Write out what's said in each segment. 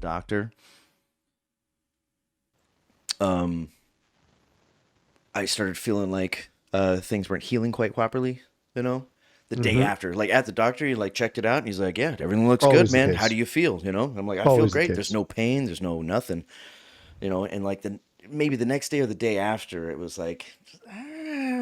doctor, I started feeling like things weren't healing quite properly, you know? The day after. Like, at the doctor, he, like, checked it out, and he's like, yeah, everything looks Always good, the man. case. How do you feel, you know? And I'm like, I feel Always the great. There's case. no pain. There's no nothing, you know? And, like, maybe the next day or the day after, it was like,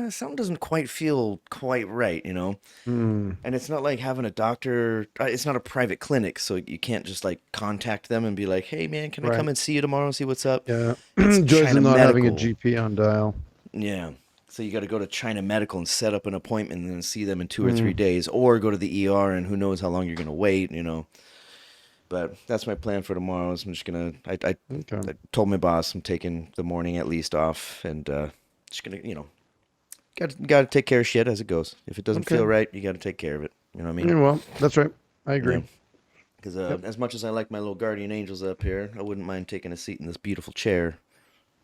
something doesn't quite feel quite right, you know? Mm, And it's not like having a doctor, it's not a private clinic, so you can't just, like, contact them and be like, hey, man, can I come right. and see you tomorrow and see what's up? Yeah. It's Joys China of not having a Medical. GP on dial. Yeah. So you got to go to China Medical and set up an appointment and then see them in 2 or 3 Mm, days, or go to the ER and who knows how long you're going to wait, you know. But that's my plan for tomorrow. Is I'm just gonna. okay. I told my boss I'm taking the morning at least off, and just gonna, you know, got to take care of shit as it goes. If it doesn't Okay. feel right, you got to take care of it. You know what I mean? Yeah, well, that's right. I Yeah. agree. Because Yep. as much as I like my little guardian angels up here, I wouldn't mind taking a seat in this beautiful chair,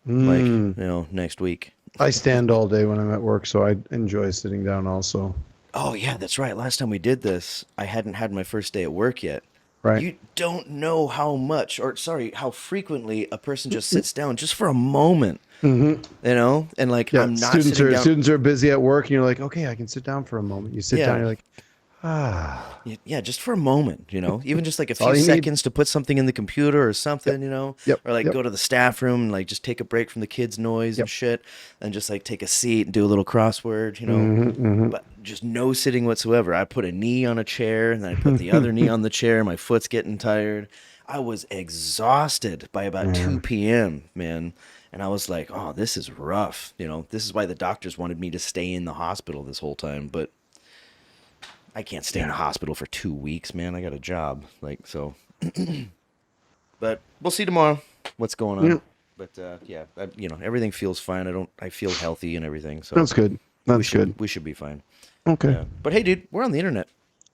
like, Mm. next week. I stand all day when I'm at work, so I enjoy sitting down also. Oh yeah, that's right. Last time we did this, I hadn't had my first day at work yet. Right. You don't know how much, or sorry, how frequently a person just sits down just for a moment, Hmm. you know? And like, Yeah. I'm not Students sitting are down. students are busy at work, and you're like, okay, I can sit down for a moment. You sit down, Yeah. you're like, ah, Yeah, just for a moment, you know? Even just like a that's all few you need. seconds to put something in the computer or Yep. something, you know? Yep. Or like Yep. go to the staff room and like just take a break from the kids' noise and Yep. shit and just like take a seat and do a little crossword, you know? Hmm. Hmm. But just no sitting whatsoever. I put a knee on a chair and then I put the other knee on the chair. My foot's getting tired. I was exhausted by about Yeah. 2 p.m., man. And I was like, oh, this is rough. You know, this is why the doctors wanted me to stay in the hospital this whole time. But I can't stay in the Yeah. hospital for 2 weeks, man. I got a job. Like, so. But we'll see tomorrow what's going Yeah. on. But yeah, everything feels fine. I feel healthy and everything. So That's good. we That's should good. we should be fine. Okay. Yeah. But hey, dude, we're on the internet.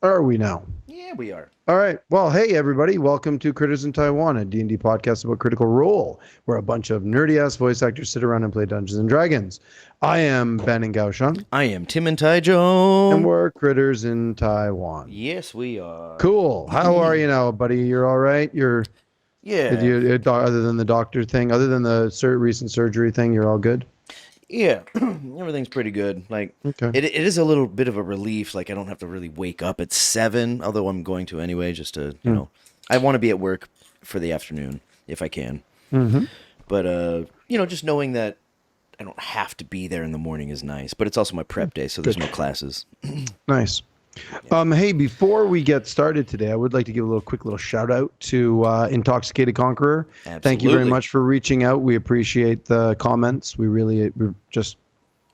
Are we now? Yeah, we are. All right. Well, hey everybody, welcome to Critters in Taiwan, a D&D podcast about Critical Role, where a bunch of nerdy ass voice actors sit around and play Dungeons and Dragons. I am Ben and Gaoshan, I am Tim and and Taijo. we're Critters in Taiwan. Yes, we are. Cool. How are you now, buddy? You're all right? Did Yeah. you other than the doctor thing, other than the recent surgery thing, you're all good? Yeah. Everything's pretty good. Like Okay. it is a little bit of a relief. Like I don't have to really wake up at 7, although I'm going to anyway, just to, I want to be at work for the afternoon if I can. Mm-hmm. But just knowing that I don't have to be there in the morning is nice. But it's also my prep day, so there's no classes. Nice. Hey, before we get started today, I would like to give a quick little shout out to Intoxicated Conqueror. Thank you very Absolutely. much for reaching out. We appreciate the comments. We just,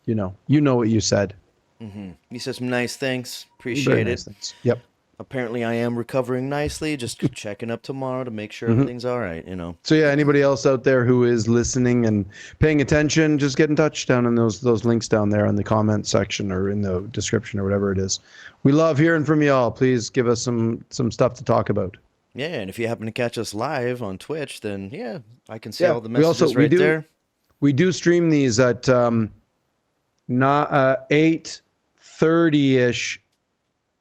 you know what you said. You said some nice things. Very Appreciate nice it. things. Yep. Apparently, I am recovering nicely. Just checking up tomorrow to make sure everything's all right. So yeah, anybody else out there who is listening and paying attention, just get in touch down in those links down there in the comment section or in the description or whatever it is. We love hearing from y'all. Please give us some stuff to talk about. Yeah, and if you happen to catch us live on Twitch, then yeah, I can see all the we messages also right there. we do stream these at not 8:30ish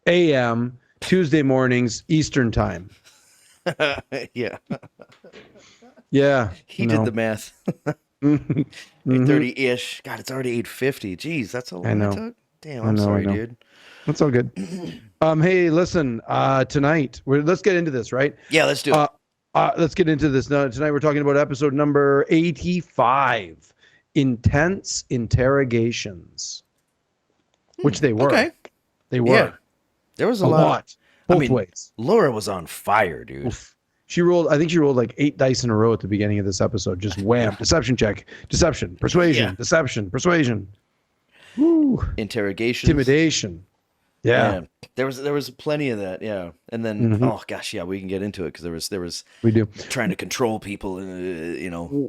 a.m. Tuesday mornings Eastern time. Yeah, Yeah, he did the math. Mhm. 8:30-ish. God, it's already 8:50. Jeez, that's how long know. it took. Damn, I I'm know, sorry, I know. dude. That's all good. Hey, listen. Tonight, let's get into this, right? Yeah, let's do it. Let's get into this. Now, tonight we're talking about episode number 85, Intense Interrogations, which they were. Okay. They were. Yeah. There was a A lot. lot. Both I mean, ways. Laura was on fire, dude. Oof. I think she rolled like 8 dice in a row at the beginning of this episode. Just wham. Deception check. Deception. Persuasion. Yeah. Deception. Persuasion. Woo. Interrogations. Intimidation. Yeah. There was plenty of that, yeah. And then Mhm. oh gosh, yeah, we can get into it because there was We do. trying to control people,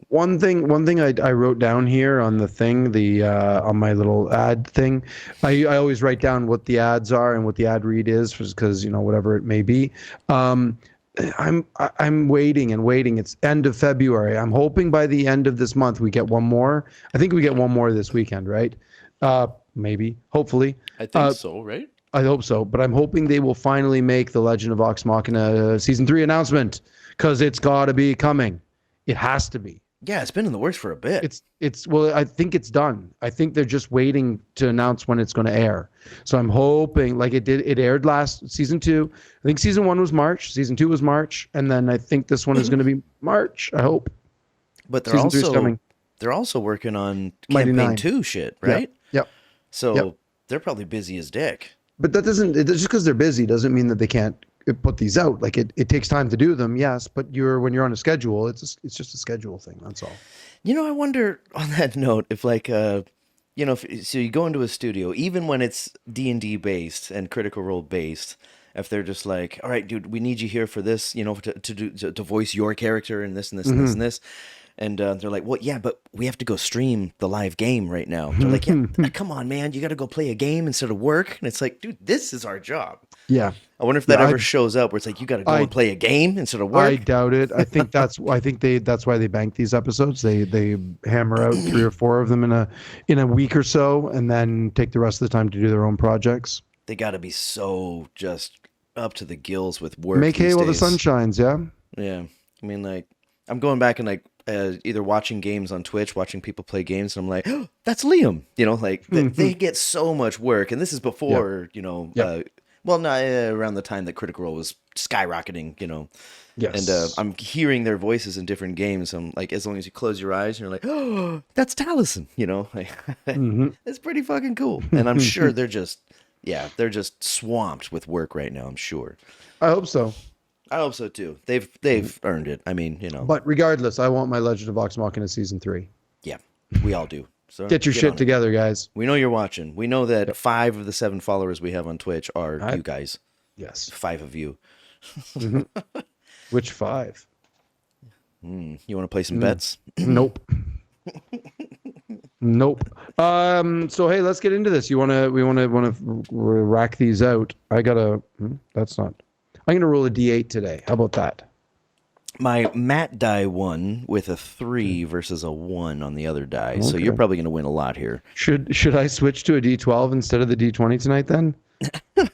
One thing I wrote down here on the thing, on my little ad thing, I always write down what the ads are and what the ad read is because whatever it may be. I'm waiting and waiting. It's end of February. I'm hoping by the end of this month we get one more. I think we get one more this weekend, right? Maybe, hopefully. I think so, right? I hope so, but I'm hoping they will finally make the Legend of Vox Machina season 3 announcement because it's got to be coming. It has to be. Yeah, it's been in the works for a bit. It's well, I think it's done. I think they're just waiting to announce when it's going to air. So I'm hoping, like it aired last season 2. I think season 1 was March, season 2 was March, and then I think this one is going to be March. I hope. But Season 3 is coming. they're also working on Mighty campaign Nine. 2 shit, right? Yep. So Yep. they're probably busy as dick. But that doesn't, just because they're busy doesn't mean that they can't put these out. Like it takes time to do them, yes, but when you're on a schedule, it's just a schedule thing. That's all. You know, I wonder on that note if like you know, so you go into a studio, even when it's D&D based and Critical Role based, if they're just like, all right, dude, we need you here for this, you know, to voice your character and this and this and this and this. And they're like, well, yeah, but we have to go stream the live game right now. They're like, yeah, come on, man, you got to go play a game instead of work. And it's like, dude, this is our job. Yeah. I wonder if that ever shows up where it's like, you got to go and play a game instead of work. I doubt it. I think that's why they bank these episodes. They hammer out 3 or 4 of them in a week or so, and then take the rest of the time to do their own projects. They got to be so just up to the gills with work. Make hay while the days. sun shines. Yeah. Yeah. I mean, like, I'm going back and like either watching games on Twitch, watching people play games, and I'm like, oh, that's Liam. You know, like they get so much work, and this is before you know. Well, not around the time that Critical Role was skyrocketing. You know. Yes. And I'm hearing their voices in different games. I'm like, as long as you close your eyes, you're like, oh, that's Taliesin. You know, like, it's pretty fucking cool. And I'm sure they're just swamped with work right now. I'm sure. I hope so. I hope so too. They've earned it. I mean, you know. But regardless, I want my Legend of Vox Machina season 3. Yeah, we all do. So get your shit together, guys. We know you're watching. We know that 5 of the 7 followers we have on Twitch are you guys. Yes. 5 of you. Which 5? You want to play some bets? Nope. Nope. So hey, let's get into this. We want to rack these out. That's not. I'm gonna roll a D8 today. How about that? My Matt die won with a 3 versus a 1 on the other die, so you're probably gonna win a lot here. Should I switch to a D12 instead of the D20 tonight then?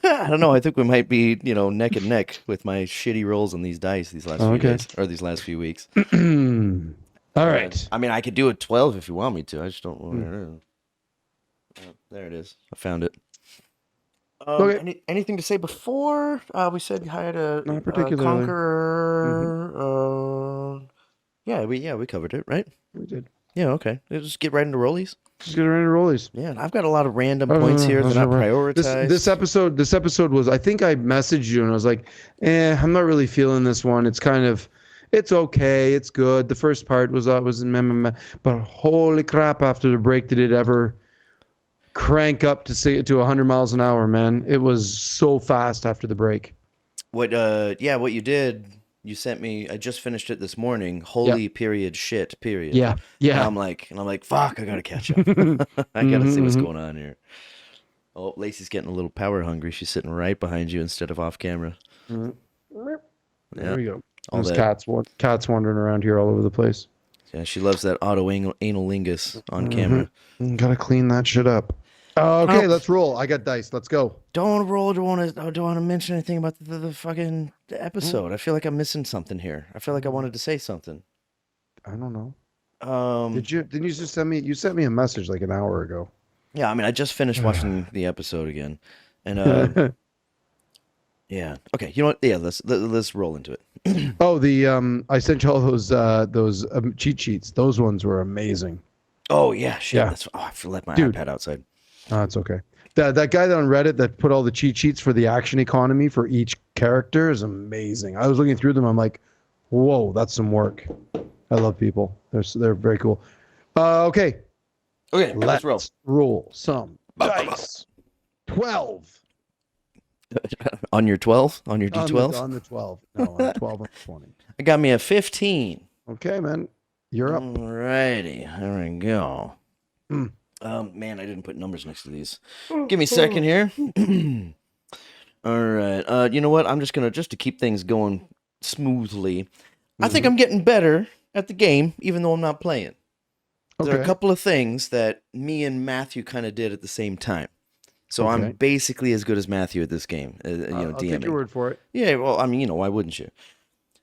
I don't know. I think we might be, neck and neck with my shitty rolls on these dice these last few days or these last few weeks. All right. I mean, I could do a 12 if you want me to. I just don't want to. There it is. I found it. Okay. Anything to say before? We said hi to Not particularly. Conqueror. Yeah, we covered it, right? We did. Yeah, okay. Let's just get right into rollies. Just get right into rollies. Yeah, and I've got a lot of random points here. They're not prioritized. This episode was, I think I messaged you and I was like, I'm not really feeling this one. It's kind of, it's okay, it's good. The first part was but holy crap, after the break did it ever crank up to 100 miles an hour, man. It was so fast after the break. What you did, you sent me, I just finished it this morning. Holy period shit period. Yeah. And I'm like, fuck, I gotta catch up. I gotta see what's going on here. Oh, Lacey's getting a little power hungry. She's sitting right behind you instead of off camera. There we go. There's cats wandering around here all over the place. Yeah, she loves that autoanalingus on camera. Gotta clean that shit up. Okay, let's roll. I got dice. Let's go. Don't roll. Don't want to mention anything about the fucking episode. I feel like I'm missing something here. I feel like I wanted to say something. I don't know. Didn't you just send me? You sent me a message like an hour ago. Yeah, I mean, I just finished watching the episode again, and yeah. Okay, you know what? Yeah, let's roll into it. I sent you all those cheat sheets. Those ones were amazing. Oh yeah, shit. Yeah. I left my iPad outside. Oh, it's okay. That guy on Reddit that put all the cheat sheets for the action economy for each character is amazing. I was looking through them. I'm like, whoa, that's some work. I love people. They're very cool. Okay. Okay, let's roll. Roll some dice. 12. On your 12? On your D12? On the 12. No, on the 12 and 20. I got me a 15. Okay, man. You're up. Alrighty. There we go. Man, I didn't put numbers next to these. Give me a second here. All right. You know what? I'm just going to keep things going smoothly. I think I'm getting better at the game, even though I'm not playing. Okay. There are a couple of things that me and Matthew kind of did at the same time. So I'm basically as good as Matthew at this game, DMing. I'll take your word for it. Yeah, well, I mean, why wouldn't you?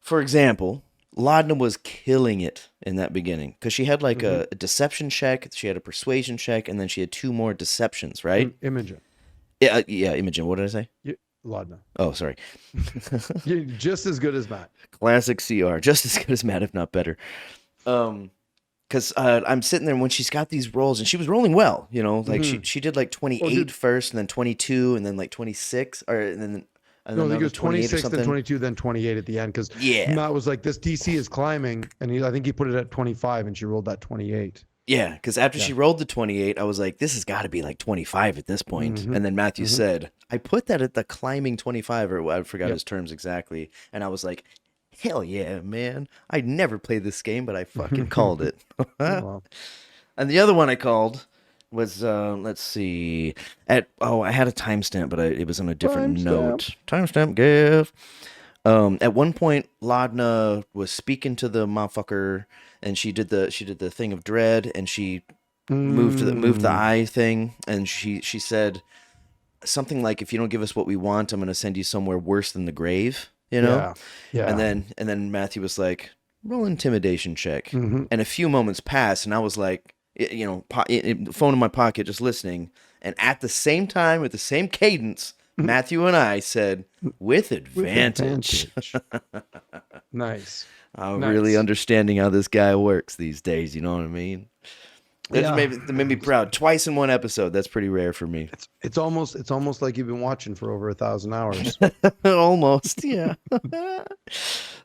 for example, Laudna was killing it in that beginning because she had like a deception check, she had a persuasion check, and then she had 2 more deceptions, right? Imogen. Yeah, Imogen. What did I say? Laudna. Oh, sorry. You're just as good as Matt. Classic CR, just as good as Matt, if not better. Because I'm sitting there when she's got these rolls, and she was rolling well, like she did like 28 first, and then 22, and then like 26, and then no, I think it was 26, then 22, then 28 at the end. Because Matt was like, "This DC is climbing," and I think he put it at 25, and she rolled that 28. Yeah, because after she rolled the 28, I was like, "This has got to be like 25 at this point." And then Matthew said, "I put that at the climbing 25," or I forgot his terms exactly, and I was like, "Hell yeah, man! I never played this game, but I fucking called it." Wow. And the other one I called was let's see, I had a timestamp, but it was on a different note. Timestamp give. At one point, Laudna was speaking to the motherfucker, and she did the thing of dread, and she moved the eye thing, and she said something like, "If you don't give us what we want, I'm going to send you somewhere worse than the grave." Yeah. And then Matthew was like, "Roll intimidation check," and a few moments passed, and I was like, phone in my pocket, just listening, and at the same time, with the same cadence, Matthew and I said, "With advantage." Nice. I'm really understanding how this guy works these days. You know what I mean? That made me proud. Twice in one episode. That's pretty rare for me. It's almost like you've been watching for over 1,000 hours. Almost, yeah.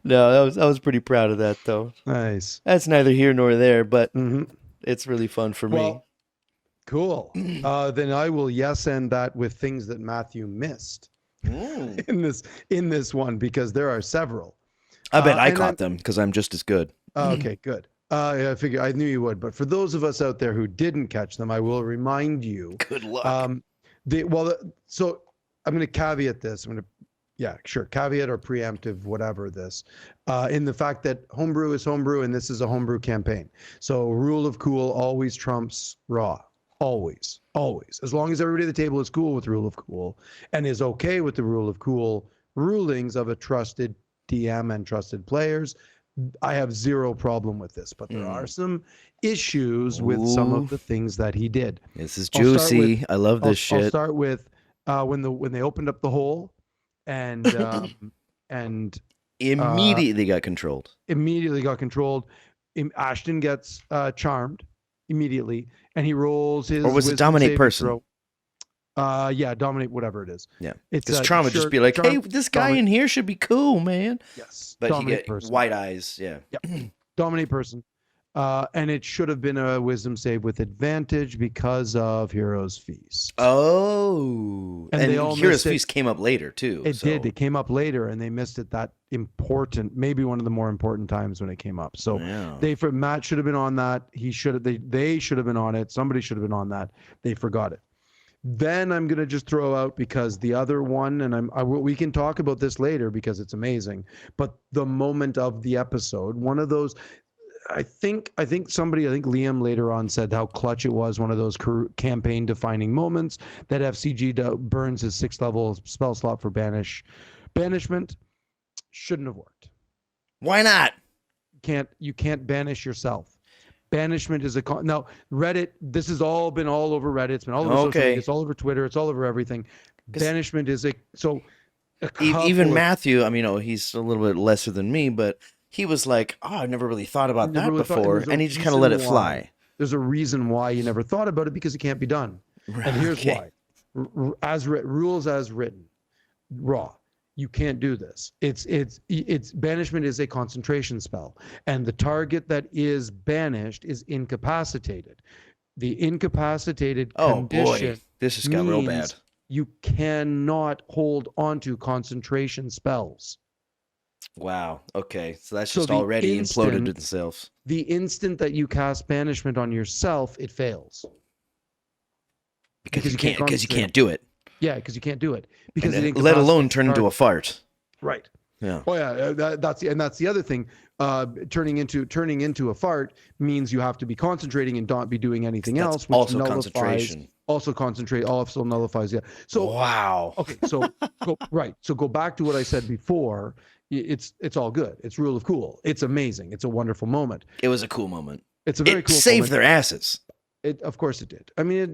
No, I was pretty proud of that, though. Nice. That's neither here nor there, but it's really fun for me. Cool. Then I will end that with things that Matthew missed in this one, because there are several. I bet I caught them because I'm just as good. Okay, good. I knew you would, but for those of us out there who didn't catch them, I will remind you. Good luck. So I'm going to caveat this. Caveat or preemptive, whatever this, in the fact that homebrew is homebrew, and this is a homebrew campaign. So rule of cool always trumps raw. Always. As long as everybody at the table is cool with rule of cool and is okay with the rule of cool rulings of a trusted DM and trusted players, I have zero problem with this. But there are some issues with some of the things that he did. This is juicy. I love this shit. I'll start with when they opened up the hole and immediately got controlled. Ashton gets charmed immediately, and he rolls his. Or was it dominate person? Dominate, whatever it is. Yeah, because charm would just be like, "Hey, this guy in here should be cool, man." Yes, but he get person. White eyes. Yeah. Dominate person, and it should have been a wisdom save with advantage because of Hero's Feast. Oh, and Hero's Feast came up later too. It did. It came up later, and they missed it. That important, maybe one of the more important times when it came up. So Matt should have been on that. They should have been on it. Somebody should have been on that. They forgot it. Then I'm going to just throw out, because the other one, and we can talk about this later because it's amazing, but the moment of the episode, one of those, I think Liam later on said how clutch it was, one of those campaign defining moments that FCG burns his 6th level spell slot for banishment. Shouldn't have worked. Why not? You can't banish yourself. Banishment is now Reddit. This has all been all over Reddit. It's been all over social media. It's all over Twitter. It's all over everything. Banishment is even Matthew. I mean, he's a little bit lesser than me, but he was like, "Oh, I never really thought about that before," and he just kind of let it fly. There's a reason why you never thought about it, because it can't be done. And here's why: rules as written, raw. You can't do this. It's banishment is a concentration spell, and the target that is banished is incapacitated. The incapacitated condition. Boy, this just got real bad. You cannot hold onto concentration spells. Wow. Okay, so that's just already imploded itself. The instant that you cast banishment on yourself, it fails. Because you can't do it. Yeah, because you can't do it. Because let alone turn into a fart. Right. Yeah. Oh yeah, that's the other thing. Turning into a fart means you have to be concentrating and not be doing anything That's else, which also nullifies. concentration. Also concentrate. Also nullifies. Yeah. So Wow. okay. So go right. So go back to what I said before. It's all good. It's rule of cool. It's amazing. It's a wonderful moment. It was a cool moment. It's a very It cool saved moment. their asses. Of course it did. I mean,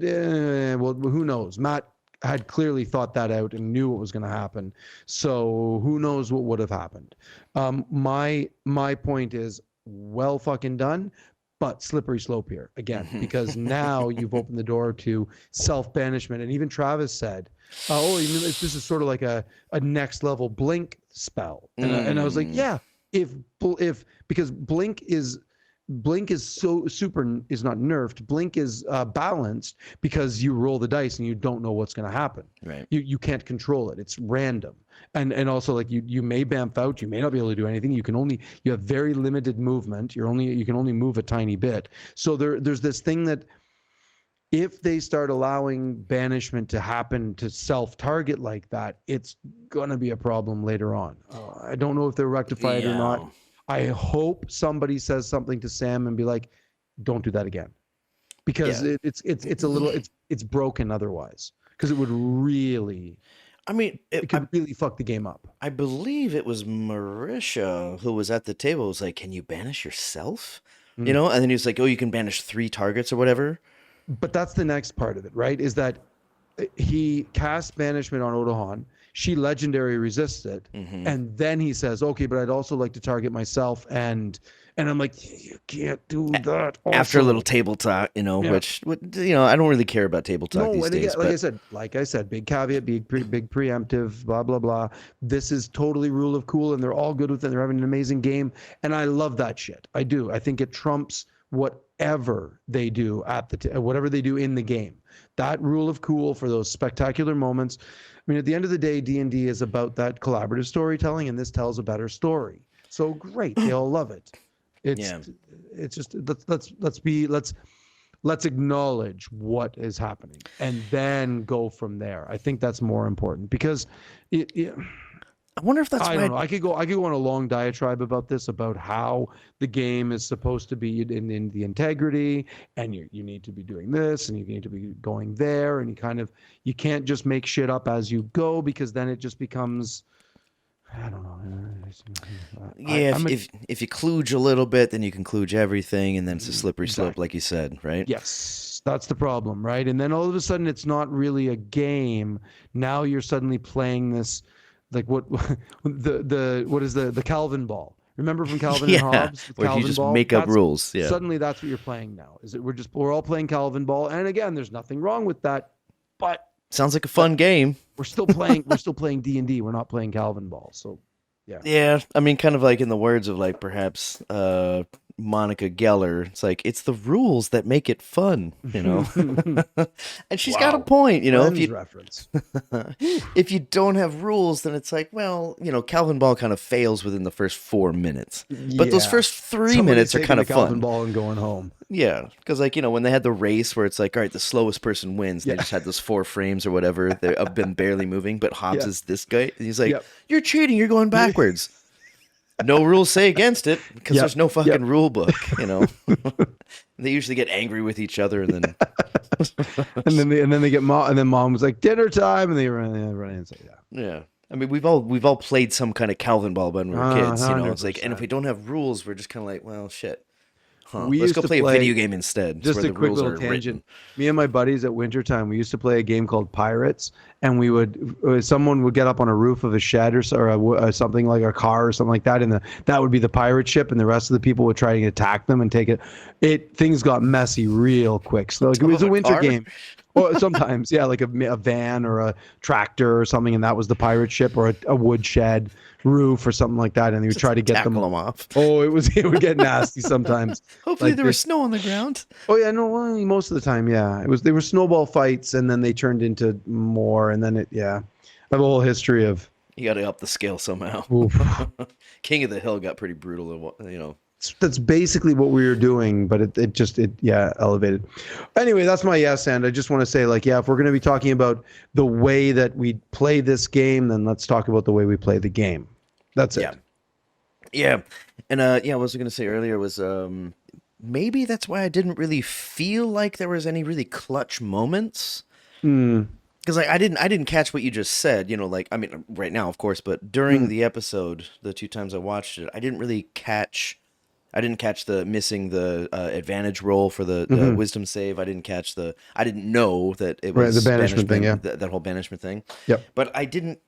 well, who knows? Matt had clearly thought that out and knew what was going to happen. So who knows what would have happened? My point is well fucking done, but slippery slope here again because now you've opened the door to self banishment. And even Travis said, "Oh, this is sort of like a next level blink spell." And I was like, "Yeah, if because Blink is so super is not nerfed. Blink is balanced because you roll the dice and you don't know what's going to happen. Right. You can't control it. It's random. And also like you may bamf out. You may not be able to do anything. You have very limited movement. You can only move a tiny bit. So there's this thing that if they start allowing banishment to happen to self-target like that, it's gonna be a problem later on. I don't know if they'll rectify it or not. I hope somebody says something to Sam and be like, "Don't do that again," because it's a little it's broken otherwise. Because it would really, I mean, it could really fuck the game up. I believe it was Marisha who was at the table. Was like, "Can you banish yourself?" You know, and then he was like, "Oh, you can banish 3 targets or whatever." But that's the next part of it, right? Is that he casts banishment on Odahan. She legendary resists it, and then he says, "Okay, but I'd also like to target myself." And I'm like, "You can't do that." Also. After a little table talk, you know, which you know, I don't really care about table talk these days. Again, like I said, big caveat, big preemptive, blah blah blah. This is totally rule of cool, and they're all good with it. They're having an amazing game, and I love that shit. I do. I think it trumps whatever they do at whatever they do in the game. That rule of cool for those spectacular moments. I mean, at the end of the day, D&D is about that collaborative storytelling, and this tells a better story. So great, they all love it. It's just let's acknowledge what is happening and then go from there. I think that's more important because I wonder if that's I don't know. I could go on a long diatribe about this, about how the game is supposed to be in the integrity, and you need to be doing this, and you need to be going there, and you can't just make shit up as you go, because then it just becomes, I don't know. If you kludge a little bit, then you can kludge everything, and then it's a slippery slope, like you said, right? Yes, that's the problem, right? And then all of a sudden, it's not really a game. Now you're suddenly playing this. Like what is the Calvin ball? Remember from Calvin and Hobbes? Where Calvin you just ball? make up rules. Yeah. Suddenly that's what you're playing now. Is it we're all playing Calvin ball, and again, there's nothing wrong with that, but sounds like a fun game. We're still playing D&D. We're not playing Calvin ball. So yeah. Yeah, I mean, kind of like in the words of like perhaps Monica Geller, it's like it's the rules that make it fun, you know. And she's got a point, you know. If you don't have rules, then it's like, well, you know, Calvin Ball kind of fails within the first 4 minutes, but those first 3 minutes are kind of fun. Calvin Ball and going home. Yeah, because like, you know, when they had the race where it's like, all right, the slowest person wins. They just had those 4 frames or whatever. They've been barely moving, but Hobbs is this guy. And he's like, you're cheating. You're going backwards. No rules say against it because there's no fucking rule book, you know. They usually get angry with each other, and then and then they get mom, and then mom was like, dinner time, and they run and say, yeah. I mean, we've all played some kind of Calvin ball when we were kids, you know. It's like, and if we don't have rules, we're just kind of like, well, shit. Let's go play a video game instead. Just a quick little tangent. Me and my buddies at wintertime, we used to play a game called Pirates, and someone would get up on a roof of a shed or something like a car or something like that, and that would be the pirate ship, and the rest of the people would try to attack them and take it. Things got messy real quick. So like, it was a winter game. Or sometimes, yeah, like a van or a tractor or something, and that was the pirate ship, or a wood shed roof or something like that, and you would try to get them off. Oh, it would get nasty sometimes. Hopefully, there was snow on the ground. Oh yeah, no, well, most of the time, yeah, they were snowball fights, and then they turned into more, and then I have a whole history of. You got to up the scale somehow. King of the Hill got pretty brutal, you know. That's basically what we were doing, but it elevated. Anyway, that's my yes, and I just want to say, like, if we're going to be talking about the way that we play this game, then let's talk about the way we play the game. That's Yeah. it. Yeah. And yeah, what was I gonna say earlier was maybe that's why I didn't really feel like there was any really clutch moments. Mm, Because like I didn't catch what you just said, like I mean right now of course, but during mm, the episode, the two times I watched it, I didn't catch the missing the advantage roll for the hmm. wisdom save. I didn't know that it Right, the was banishment thing. Yeah. banishment, that whole banishment thing. Yep. But I didn't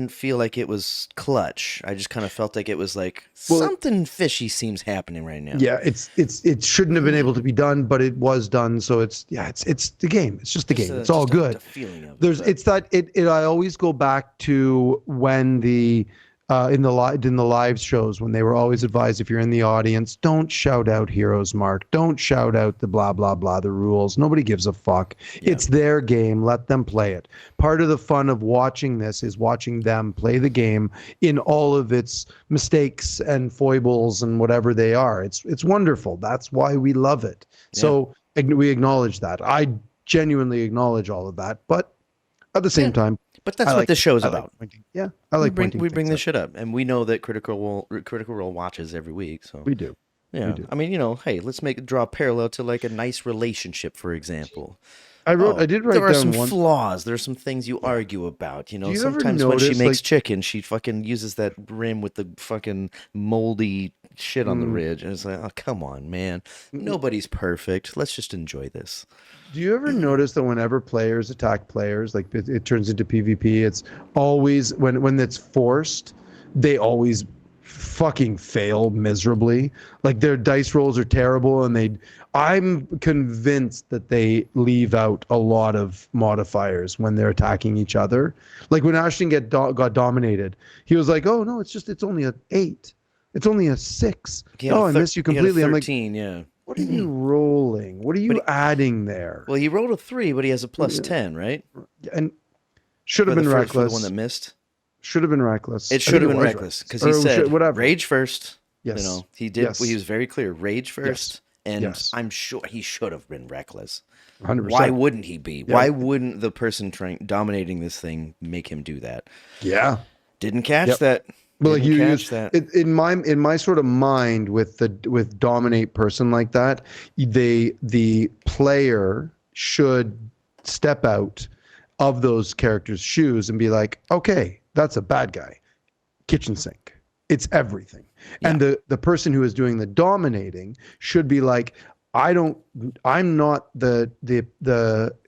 feel like it was clutch. I just kind of felt like it was like Well, something fishy seems happening right now. yeah, it shouldn't have been able to be done, but it was done. So it's the game. It's just the game. It's all Just a good. feeling of it. There's But it's that it I always go back to when the in the live shows when they were always advised, if you're in the audience, don't shout out heroes mark, don't shout out the blah blah blah, the rules. Nobody gives a fuck. yeah, It's their game, let them play it. Part of the fun of watching this is watching them play the game in all of its mistakes and foibles and whatever they are. It's wonderful. That's why we love it. yeah, So we acknowledge that. I genuinely acknowledge all of that, but at the yeah. same time, But that's what this show is I like about. pointing. Yeah, I like pointing We bring things this out. shit up, and we know that Critical Role watches every week. So We do. We yeah, do. I mean, hey, let's draw a parallel to like a nice relationship, for example. I Oh, did there write are some down one. flaws. There are some things you Yeah. argue about. Do you ever Sometimes when she notice, makes like, chicken, she fucking uses that rim with the fucking moldy shit on the mm, ridge, and it's like, oh, come on, man. mm, Nobody's perfect. Let's just enjoy this. do you ever notice that whenever players attack players, like it turns into PvP, it's always when it's forced, they always fucking fail miserably. Like their dice rolls are terrible, and I'm convinced that they leave out a lot of modifiers when they're attacking each other. Like when Ashton got dominated, he was like, "Oh no, it's only a 8. It's only a 6. Oh, I miss you He had a completely." I'm like, 13, yeah. what are you rolling? What are But you adding there? well, he rolled a 3, but he has a plus 10, right? And should have been For the one reckless. that missed. Should have been reckless. It I should think have been was reckless because he Or said whatever. rage first. Yes. He did. Yes. He was very clear. Rage Yes. first, and Yes. I'm sure he should have been reckless. 100%. Why wouldn't he be? Yeah. Why wouldn't the person dominating this thing make him do that? Yeah. Didn't catch Yep. that. But like Didn't you catch that. in my sort of mind with dominate person like that, the player should step out of those characters' shoes and be like, okay, that's a bad guy. Kitchen sink. It's everything. And the person who is doing the dominating should be like, I'm not the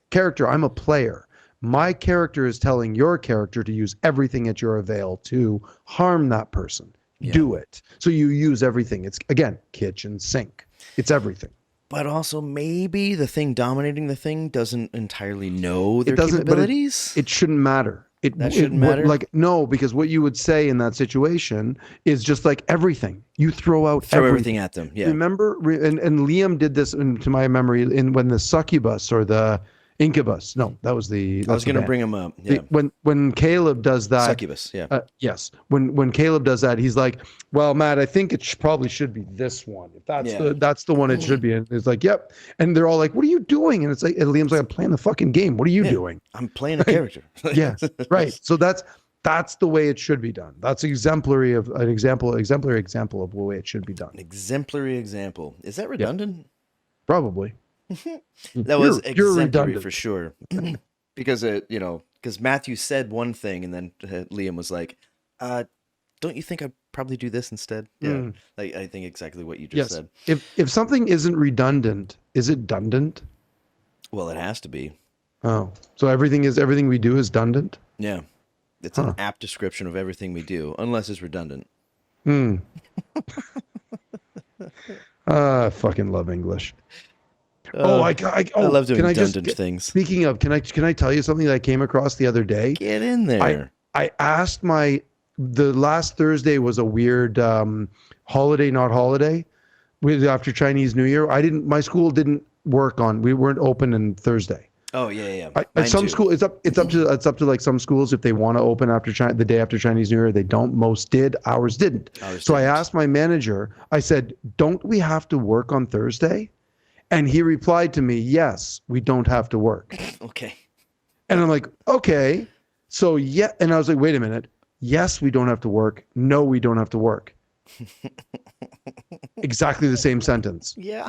character, I'm a player. My character is telling your character to use everything at your avail to harm that person. Yeah. Do it. So you use everything. It's again, kitchen sink. It's everything. But also, maybe the thing dominating the thing doesn't entirely know their It doesn't, but capabilities. it shouldn't matter. That shouldn't matter? Like, no, because what you would say in that situation is just like everything. You throw out Throw everything at them. Yeah. Remember, and Liam did this, to my memory, when the succubus or the incubus. No, that was the. I was going to bring him up. Yeah. When Caleb does that. Succubus. Yeah. Yes. When Caleb does that, he's like, "Well, Matt, I think it probably should be this one. If that's the one it should be." And it's like, "Yep." And they're all like, "What are you doing?" And it's like, and Liam's like, "I'm playing the fucking game. What are you doing?" I'm playing a character. Yeah. Right. So that's the way it should be done. That's exemplary of an exemplary example of the way it should be done. An exemplary example. Is that redundant? Probably. That was You're exemplary redundant. for sure. Because because Matthew said one thing and then Liam was like, don't you think I'd probably do this instead? Yeah. Like I think exactly what you just said. If something isn't redundant, is it dundant? Well, it has to be. Oh. So everything we do is dundant? Yeah. It's an apt description of everything we do, unless it's redundant. I fucking love English. I love doing redundant things. Speaking of, can I tell you something that I came across the other day? Get in there. I asked the last Thursday was a weird holiday, not holiday, after Chinese New Year. My school didn't we weren't open on Thursday. Oh yeah. At some school, it's up to like some schools if they want to open the day after Chinese New Year. They don't. Most did. Ours didn't. So I asked my manager. I said, "Don't we have to work on Thursday?" And he replied to me, "Yes, we don't have to work." Okay. And I'm like, "Okay." So yeah, and I was like, "Wait a minute. Yes, we don't have to work. No, we don't have to work. Exactly the same sentence. Yeah.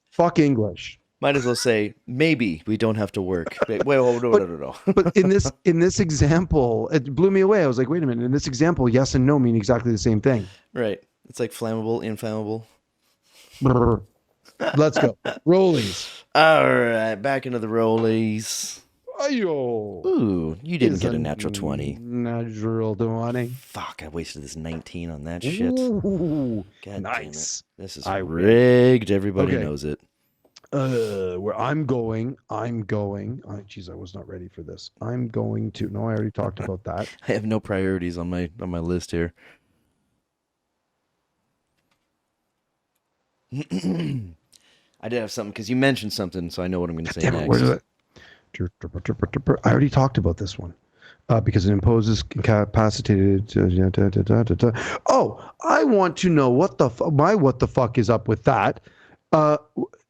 Fuck English. Might as well say maybe we don't have to work. Wait, no, no, But no, but no. in this example, it blew me away. I was like, wait a minute. In this example, yes and no mean exactly the same thing. Right. It's like flammable, inflammable. Brr. Let's go. Rollies. All right, back into the rollies. Ayo. Ooh, you didn't Is get a natural 20. Natural 20. Fuck, I wasted this 19 on that shit. Ooh, God nice. damn it. This is I rigged. Everybody Okay. knows it. Where I'm going. Oh, geez, I was not ready for this. I'm going to. No, I already talked about that. I have no priorities on my list here. I did have something because you mentioned something, so I know what I'm going to say Damn it, next. where is it? I already talked about this one. Because it imposes incapacitated. Oh, I want to know what the fuck is up with that.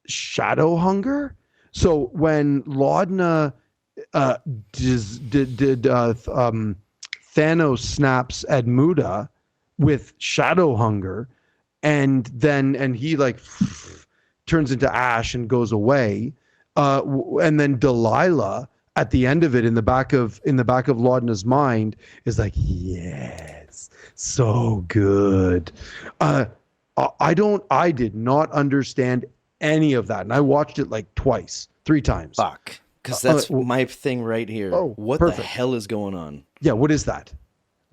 Shadow hunger. So when Laudna Thanos snaps Edmuda with shadow hunger, and he like turns into ash and goes away, and then Delilah at the end of it in the back of Laudna's mind is like, yes, so good. I did not understand any of that, and I watched it like three times. Fuck, because that's my thing right here. Oh, what perfect. the hell is going on? Yeah, what is that?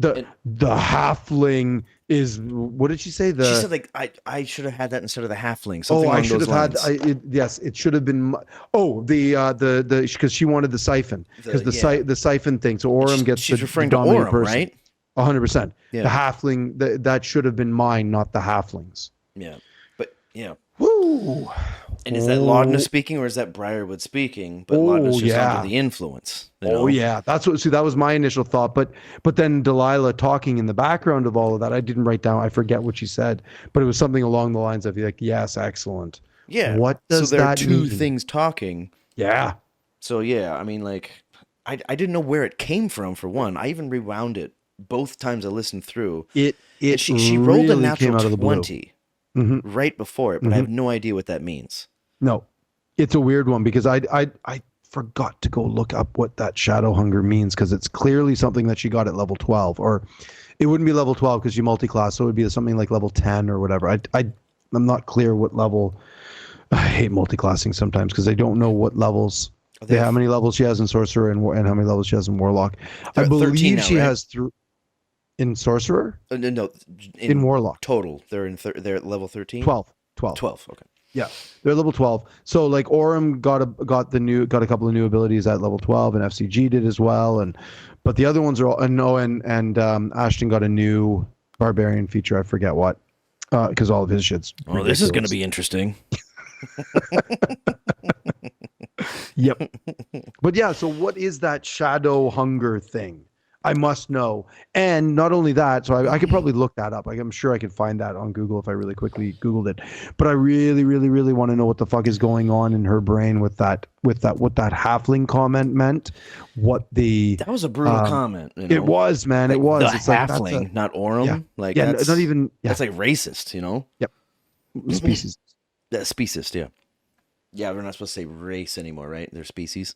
The halfling is, what did she say? She said like I should have had that instead of the halfling. Oh, Something I along should those have lines. had. Yes, it should have been. The because she wanted the siphon, because the siphon thing. So Orem gets she's the referring to dominant Orem, person. right? 100%. Yeah. The halfling that should have been mine, not the halflings. Yeah, but yeah. Woo! And is that Laudna speaking or is that Briarwood speaking? But Laudna's just under the influence. You know? Yeah, that's what. See, that was my initial thought, but then Delilah talking in the background of all of that, I didn't write down. I forget what she said, but it was something along the lines of like, "Yes, excellent." Yeah. What does so there that are two mean? things talking. Yeah. So yeah, I mean, like, I didn't know where it came from. For one, I even rewound it both times I listened through. She rolled a natural 20 right before it, but I have no idea what that means. No, it's a weird one because I forgot to go look up what that shadow hunger means, because it's clearly something that she got at level 12, or it wouldn't be level 12 because you multi-class, so it would be something like level 10 or whatever. I'm not clear what level. I hate multi-classing sometimes because I don't know what levels. How many levels she has in Sorcerer and how many levels she has in Warlock. I believe she has in Sorcerer. No, in Warlock total. They're they're at level 13. 12. Okay. Yeah, they're level 12. So like Orem got a couple of new abilities at level 12, and FCG did as well. But the other ones are all and Ashton got a new barbarian feature. I forget what, because all of his shit's. Oh, this is going to be interesting. Yep. But yeah, so what is that shadow hunger thing? I must know. And not only that, so I could probably look that up. Like, I'm sure I could find that on Google if I really quickly Googled it. But I really, really, really want to know what the fuck is going on in her brain with that what that halfling comment meant. That was a brutal comment. You know? It was, man. Like, it was. The it's halfling, like not Orem. Yeah. Like, yeah, that's not even. Yeah. That's like racist, you know? Yep. Species. That's speciest, yeah. Yeah, we're not supposed to say race anymore, right? They're species.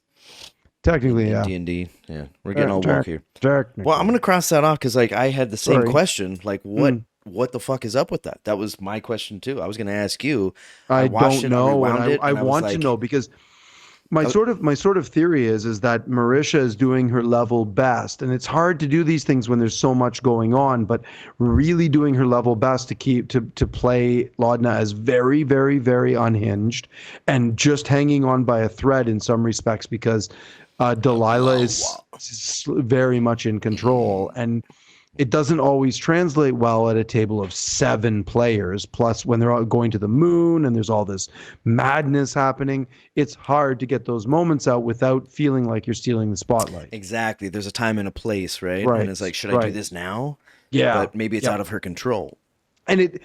Technically, yeah. D&D, yeah. We're getting all woke here. Technically. Well, I'm going to cross that off because like I had the same question. Like, what the fuck is up with that? That was my question too. I was going to ask you. I don't know. I want like, to know because my sort of theory is that Marisha is doing her level best, and it's hard to do these things when there's so much going on, but really doing her level best to play Laudna as very, very, very unhinged and just hanging on by a thread in some respects, because Delilah is very much in control, and it doesn't always translate well at a table of 7 players. Plus, when they're all going to the moon and there's all this madness happening, it's hard to get those moments out without feeling like you're stealing the spotlight. Exactly. There's a time and a place, right? And it's like, should I do this now? Yeah. But maybe it's out of her control. And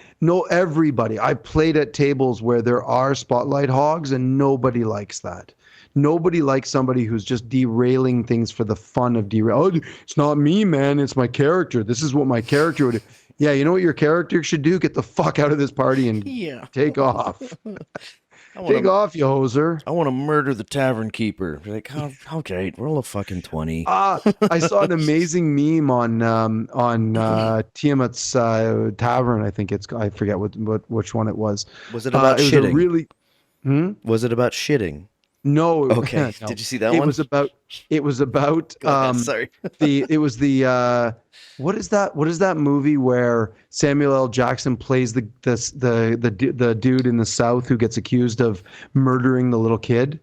everybody. I played at tables where there are spotlight hogs, and nobody likes that. Nobody likes somebody who's just derailing things for the fun of derail. Oh, it's not me, man. It's my character. This is what my character would do. Yeah, you know what your character should do? Get the fuck out of this party and Yeah. take off. I want Take to. off, you hoser. I want to murder the tavern keeper. Like, oh, okay, roll a fucking 20. I saw an amazing meme on Tiamat's tavern. I think I forget which one it was. Was it about It was shitting? a really Was it about shitting? no. Okay. No. Did you see that It one? was about. It was about. Go ahead, sorry. It was the what is that movie where Samuel L. Jackson plays the dude in the South who gets accused of murdering the little kid,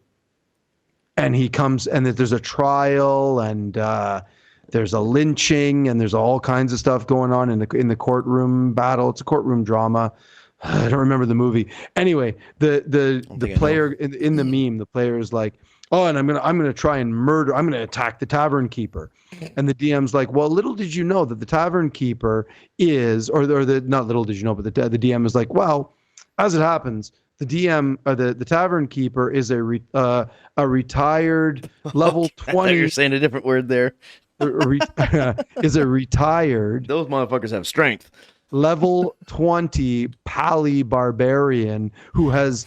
and he comes and there's a trial and there's a lynching and there's all kinds of stuff going on in the courtroom battle. It's a courtroom drama. I don't remember the movie. Anyway, the player in the meme, the player is like, "Oh, and I'm gonna try and murder. I'm gonna attack the tavern keeper," and the DM's like, "Well, little did you know that the tavern keeper is, or the not little did you know, but the DM is like, well, as it happens, the DM or the tavern keeper is a retired level I thought you 20 were saying a different word there. is a retired Those motherfuckers have strength. level 20 pally barbarian who has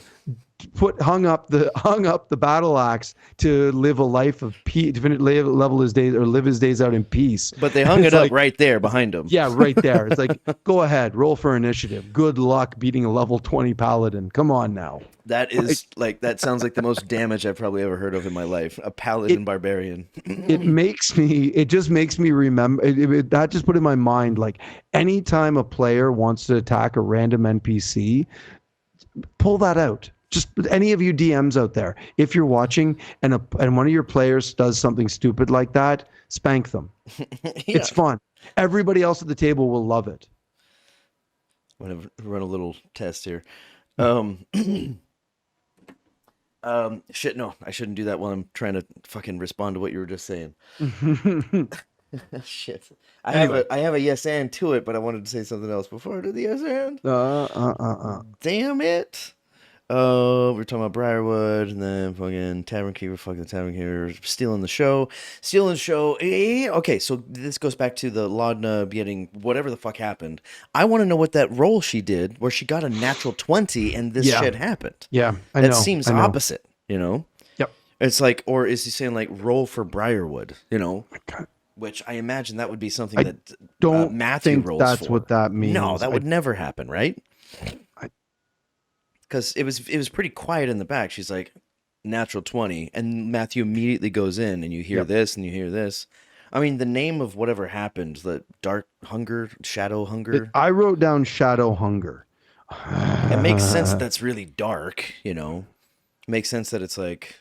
hung up the battle axe to live a life of peace, live his days out in peace." But they hung it up right there behind him. Yeah, right there. It's like, go ahead, roll for initiative. Good luck beating a level 20 paladin. Come on now. That is like, that sounds like the most damage I've probably ever heard of in my life. A paladin barbarian. It just makes me remember that just put in my mind, like, anytime a player wants to attack a random NPC, pull that out. Just any of you DMs out there, if you're watching and one of your players does something stupid like that, spank them. Yeah. It's fun. Everybody else at the table will love it. I'm gonna run a little test here. Shit, no, I shouldn't do that while I'm trying to fucking respond to what you were just saying. Shit. I have a yes and to it, but I wanted to say something else before I do the yes and. Damn it. We're talking about Briarwood, and then fucking Tavern Keeper, fucking Tavern Keeper, stealing the show. Okay, so this goes back to the Laudna getting whatever the fuck happened. I want to know what that roll she did, where she got a natural 20, and this shit happened. Yeah, I know. That seems opposite, you know? Yep. It's like, or is he saying like roll for Briarwood, you know? Which I imagine that would be something that don't Matthew think rolls that's for. what that means. No, that would never happen, right? Because it was pretty quiet in the back. She's like, natural 20, and Matthew immediately goes in, and you hear this, and you hear this. I mean, the name of whatever happened, the dark hunger, shadow hunger. I wrote down shadow hunger. It makes sense that that's really dark, you know. It makes sense that it's like,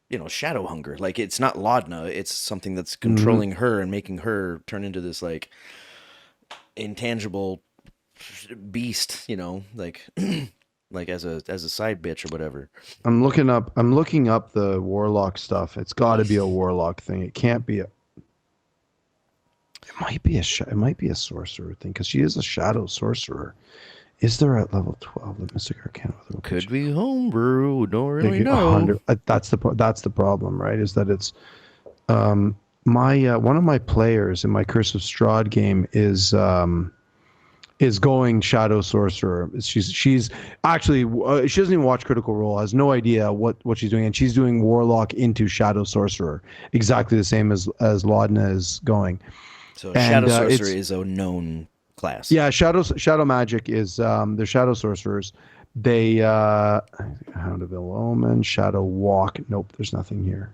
you know, shadow hunger. Like, it's not Laudna, it's something that's controlling her and making her turn into this, like, intangible beast, you know, like... like as a side bitch or whatever. I'm looking up the warlock stuff. It's got to be a warlock thing. It can't be it might be a sorcerer thing, because she is a shadow sorcerer. Is there at level 12 the mystic arcana? Could be homebrew. Don't really know. That's the problem, right? Is that it's my one of my players in my Curse of Strahd game is going shadow sorcerer. She's actually she doesn't even watch Critical Role, has no idea what she's doing, and she's doing warlock into shadow sorcerer, exactly the same as Laudna is going. So shadow sorcerer is a known class. Yeah, shadow magic is they're shadow sorcerers. They Hound of Ill Omen, Shadow Walk. Nope, there's nothing here.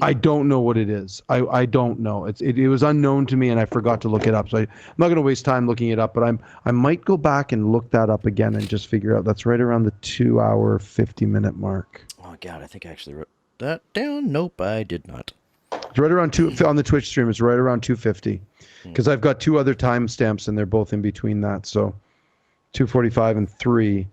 I don't know what it is. I don't know. It was unknown to me, and I forgot to look it up. So I'm not going to waste time looking it up. But I might go back and look that up again and just figure out. That's right around the 2-hour 50-minute mark. Oh God, I think I actually wrote that down. Nope, I did not. It's right around on the Twitch stream. It's right around 2:50, because I've got 2 other timestamps and they're both in between that. So 2:45 and 3.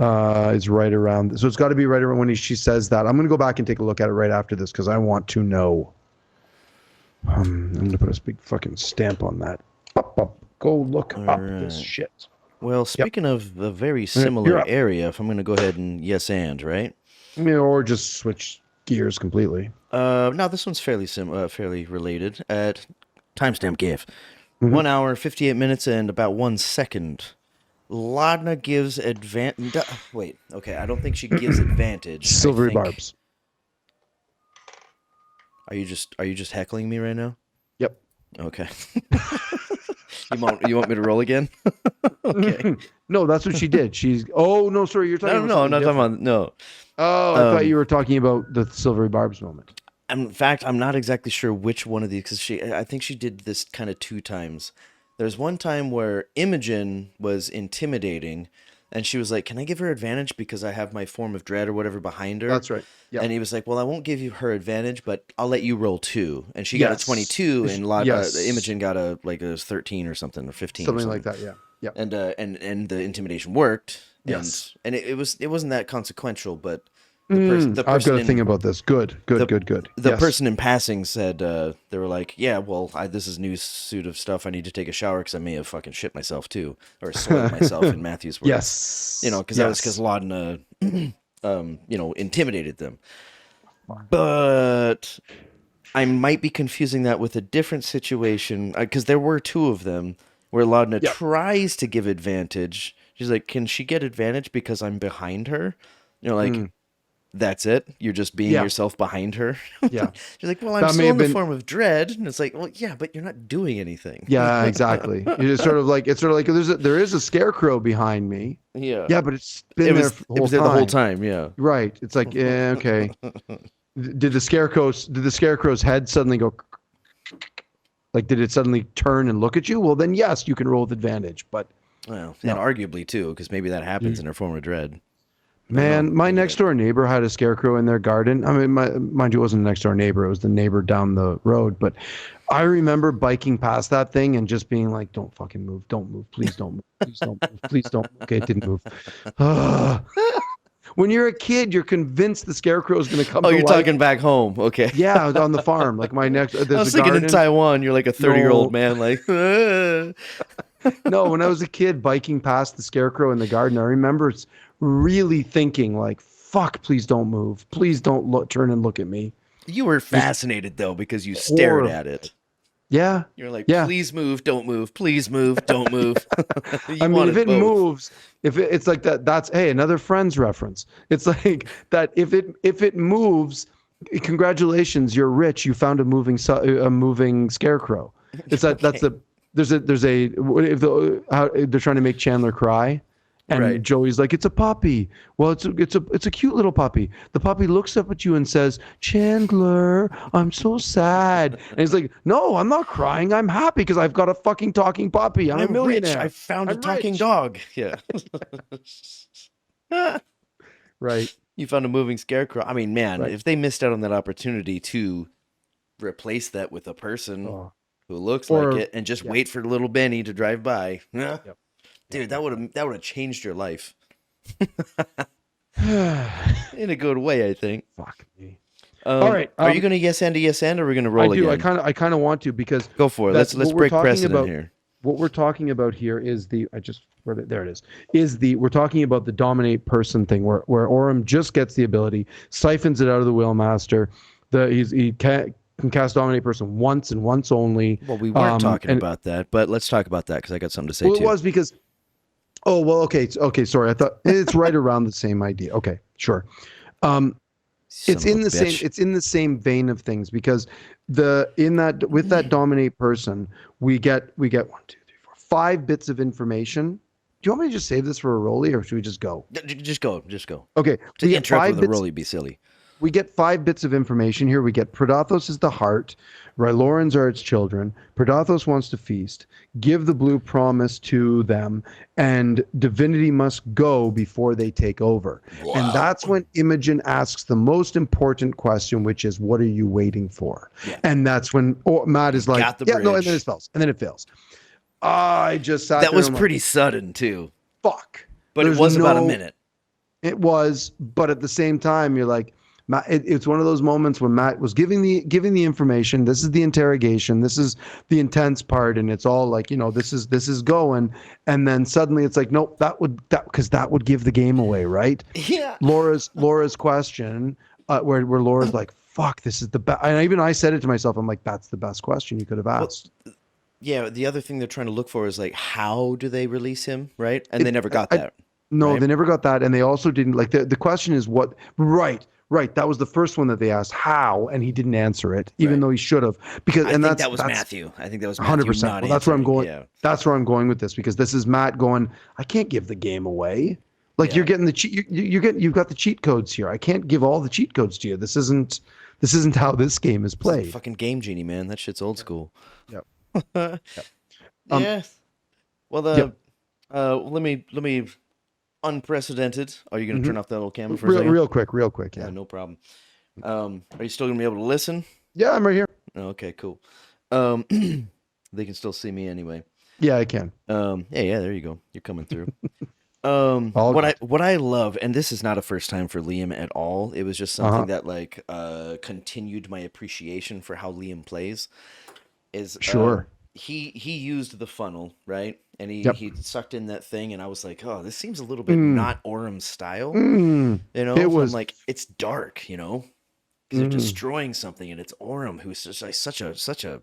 Is right around, so it's got to be right around when she says that. I'm going to go back and take a look at it right after this, because I want to know. I'm going to put a big fucking stamp on that. Go look up this shit. Well, speaking of a very similar area, if I'm going to go ahead and yes and, right? Or just switch gears completely. No, this one's fairly related. At timestamp gave Hmm. 1 hour, 58 minutes, and about 1 second. Ladna gives advantage. Wait, okay, I don't think she gives advantage. I Silvery think. barbs. Are you just heckling me right now? Yep. Okay. You want me to roll again? Okay. No, that's what she did. She's. Oh no, sorry, you're talking No, no, about no. I'm something not talking different. about no. Oh, I thought Um, you were talking about the silvery barbs moment. In fact, I'm not exactly sure which one of these because I think she did this kind of two times. There's one time where Imogen was intimidating, and she was like, "Can I give her advantage because I have my form of dread or whatever behind her?" That's right. Yep. And he was like, "Well, I won't give you her advantage, but I'll let you roll two." And she got a Yes. 22, and Yes. Imogen got a 13 or something or 15 or Something like something. that. Yeah. Yep. And the intimidation worked, Yes. and it wasn't that consequential, but the I've person got a thing in about this. Good. Good. the Good. Good. the Yes. person in passing said they were like, yeah, well, this is new suit of stuff. I need to take a shower because I may have fucking shit myself too, or soiled myself in Matthew's words. Yes. Because that was because Yes. Laudna, intimidated them. But I might be confusing that with a different situation because there were two of them where Laudna Yep. tries to give advantage. She's like, can she get advantage because I'm behind her? Like, Mm. that's it. You're just being Yeah. yourself behind her. Yeah. She's like, well, I'm That may still have in the been. form of dread, and it's like, well, yeah, but you're not doing anything. Yeah. Exactly. It's sort of like there is a scarecrow behind me. Yeah, Yeah, but it's it been there was for the it whole was there the whole time. time. Yeah. Right. It's like, okay. Did the scarecrow's head suddenly go like did it suddenly turn and look at you? Well, then yes, you can roll with advantage. But Well, and no. arguably too, because maybe that happens in her form of dread. I don't know. Man, my Maybe next that. door neighbor had a scarecrow in their garden. I mean, mind you, it wasn't a next door neighbor; it was the neighbor down the road. But I remember biking past that thing and just being like, "Don't fucking move! Don't move! Please don't move! Please don't move! Please don't." Okay, it didn't move. When you're a kid, you're convinced the scarecrow is going to come Oh, to you're life. talking back home. Okay. Yeah, on the farm, like my next. I There's was a thinking in garden. Taiwan, you're like a 30-year-old No, man, like. "Ah." no. When I was a kid biking past the scarecrow in the garden, I remember really thinking like, "Fuck! Please don't move! Please don't look, turn and look at me." You were Just fascinated though because you stared horrible. at it. Yeah, You're like, yeah. please move, don't move, please move, don't move. I You mean, if wanted it both. moves, it's like that. That's hey, another Friends reference. It's like that. If it moves, congratulations, you're rich. You found a moving scarecrow. It's that that's Okay. the there's a if how, they're trying to make Chandler cry. Right. And Joey's like, it's a puppy. Well, it's a cute little puppy. The puppy looks up at you and says, Chandler, I'm so sad. And he's like, no, I'm not crying. I'm happy because I've got a fucking talking puppy. I'm a I'm rich. I millionaire. found a I'm talking rich. dog. Yeah. Right. You found a moving scarecrow. I mean, man, Right. if they missed out on that opportunity to replace that with a person Oh. who looks like Or it and just yeah. wait for little Benny to drive by, Yep. dude, Yep. that would have changed your life Yep. in a good way, I think. Fuck me. All right. Are you gonna yes and a yes and, or are we gonna I roll do. I again? kind of want to because Go for it. that Let's what we're break talking precedent about. here. What we're talking about here is I just wrote it. There it is. We're talking about the dominate person thing where Orem just gets the ability, siphons it out of the Wheelmaster. He can cast dominate person once and once only. Well, we weren't talking And about that, but let's talk about that because I got something to say well, it too. was because. Oh well, okay, okay. Sorry, I thought it's right around the same idea. Okay, sure. It's Son of in a the same bitch. it's in the same vein of things because with that dominate person we get 1, 2, 3, 4, 5 bits of information. Do you want me to just save this for a rollie or should we just go? Just go, just go. Okay, we To get interrupt five with a bits. roll, you'd be silly. We get 5 bits of information here. We get Predathos is the heart, Rylorans are its children. Predathos wants to feast. Give the blue promise to them, and divinity must go before they take over. Wow. And that's when Imogen asks the most important question, which is, "What are you waiting for?" Yeah. And that's when Matt is like, Got the "Yeah, no," and then bridge. it fails, and then it fails. I just sat That there was and I'm pretty sudden too, like, "Fuck!" but it There's was about a no. minute. It was, but at the same time, you're like, Matt, it's one of those moments when Matt was giving the information. This is the interrogation. This is the intense part, and it's all like, this is going, and then suddenly it's like, nope, because that would give the game away, right? Yeah. Laura's question. where Laura's like, "Fuck, this is the best." And even I said it to myself. I'm like, "That's the best question you could have Well, asked." yeah, the other thing they're trying to look for is like, how do they release him, right? And they It, never got I, that, no, right? they never got that, and they also didn't like the question is what? Right, right. That was the first one that they asked how, and he didn't answer it, even Right. though he should have. Because I and think that's that was that's Matthew. I think that was Matthew 100%. not Well, that's where I'm answering. going. Yeah. That's where I'm going with this because this is Matt going. I can't give the game away. Like you're Yeah. getting the cheat. You're getting. You've got the cheat codes here. I can't give all the cheat codes to you. This isn't. This isn't how this game is This is a played. fucking Game Genie, man. That shit's old school. Yep. Yep. Um. Yeah. Well, Yep. let me unprecedented. Are you gonna hmm turn off that little camera for a second? Real quick. Real quick. Yeah, Yeah. no problem. Are you still gonna be able to listen? Yeah. I'm right here. Oh, okay, cool. Um, they can still see me anyway. Yeah, I can. Yeah, there you go. You're coming through. All What good. I love, and this is not a first time for Liam at all. It was just Uh-huh. something that like continued my appreciation for how Liam plays. Is Sure. he used the funnel, right? And Yep. he sucked in that thing, and I was like, oh, this seems a little bit Mm. not Orem style, Mm. you know? It And I'm was. like, it's dark, you know, because they're Mm. destroying something, and it's Orem who's just like such a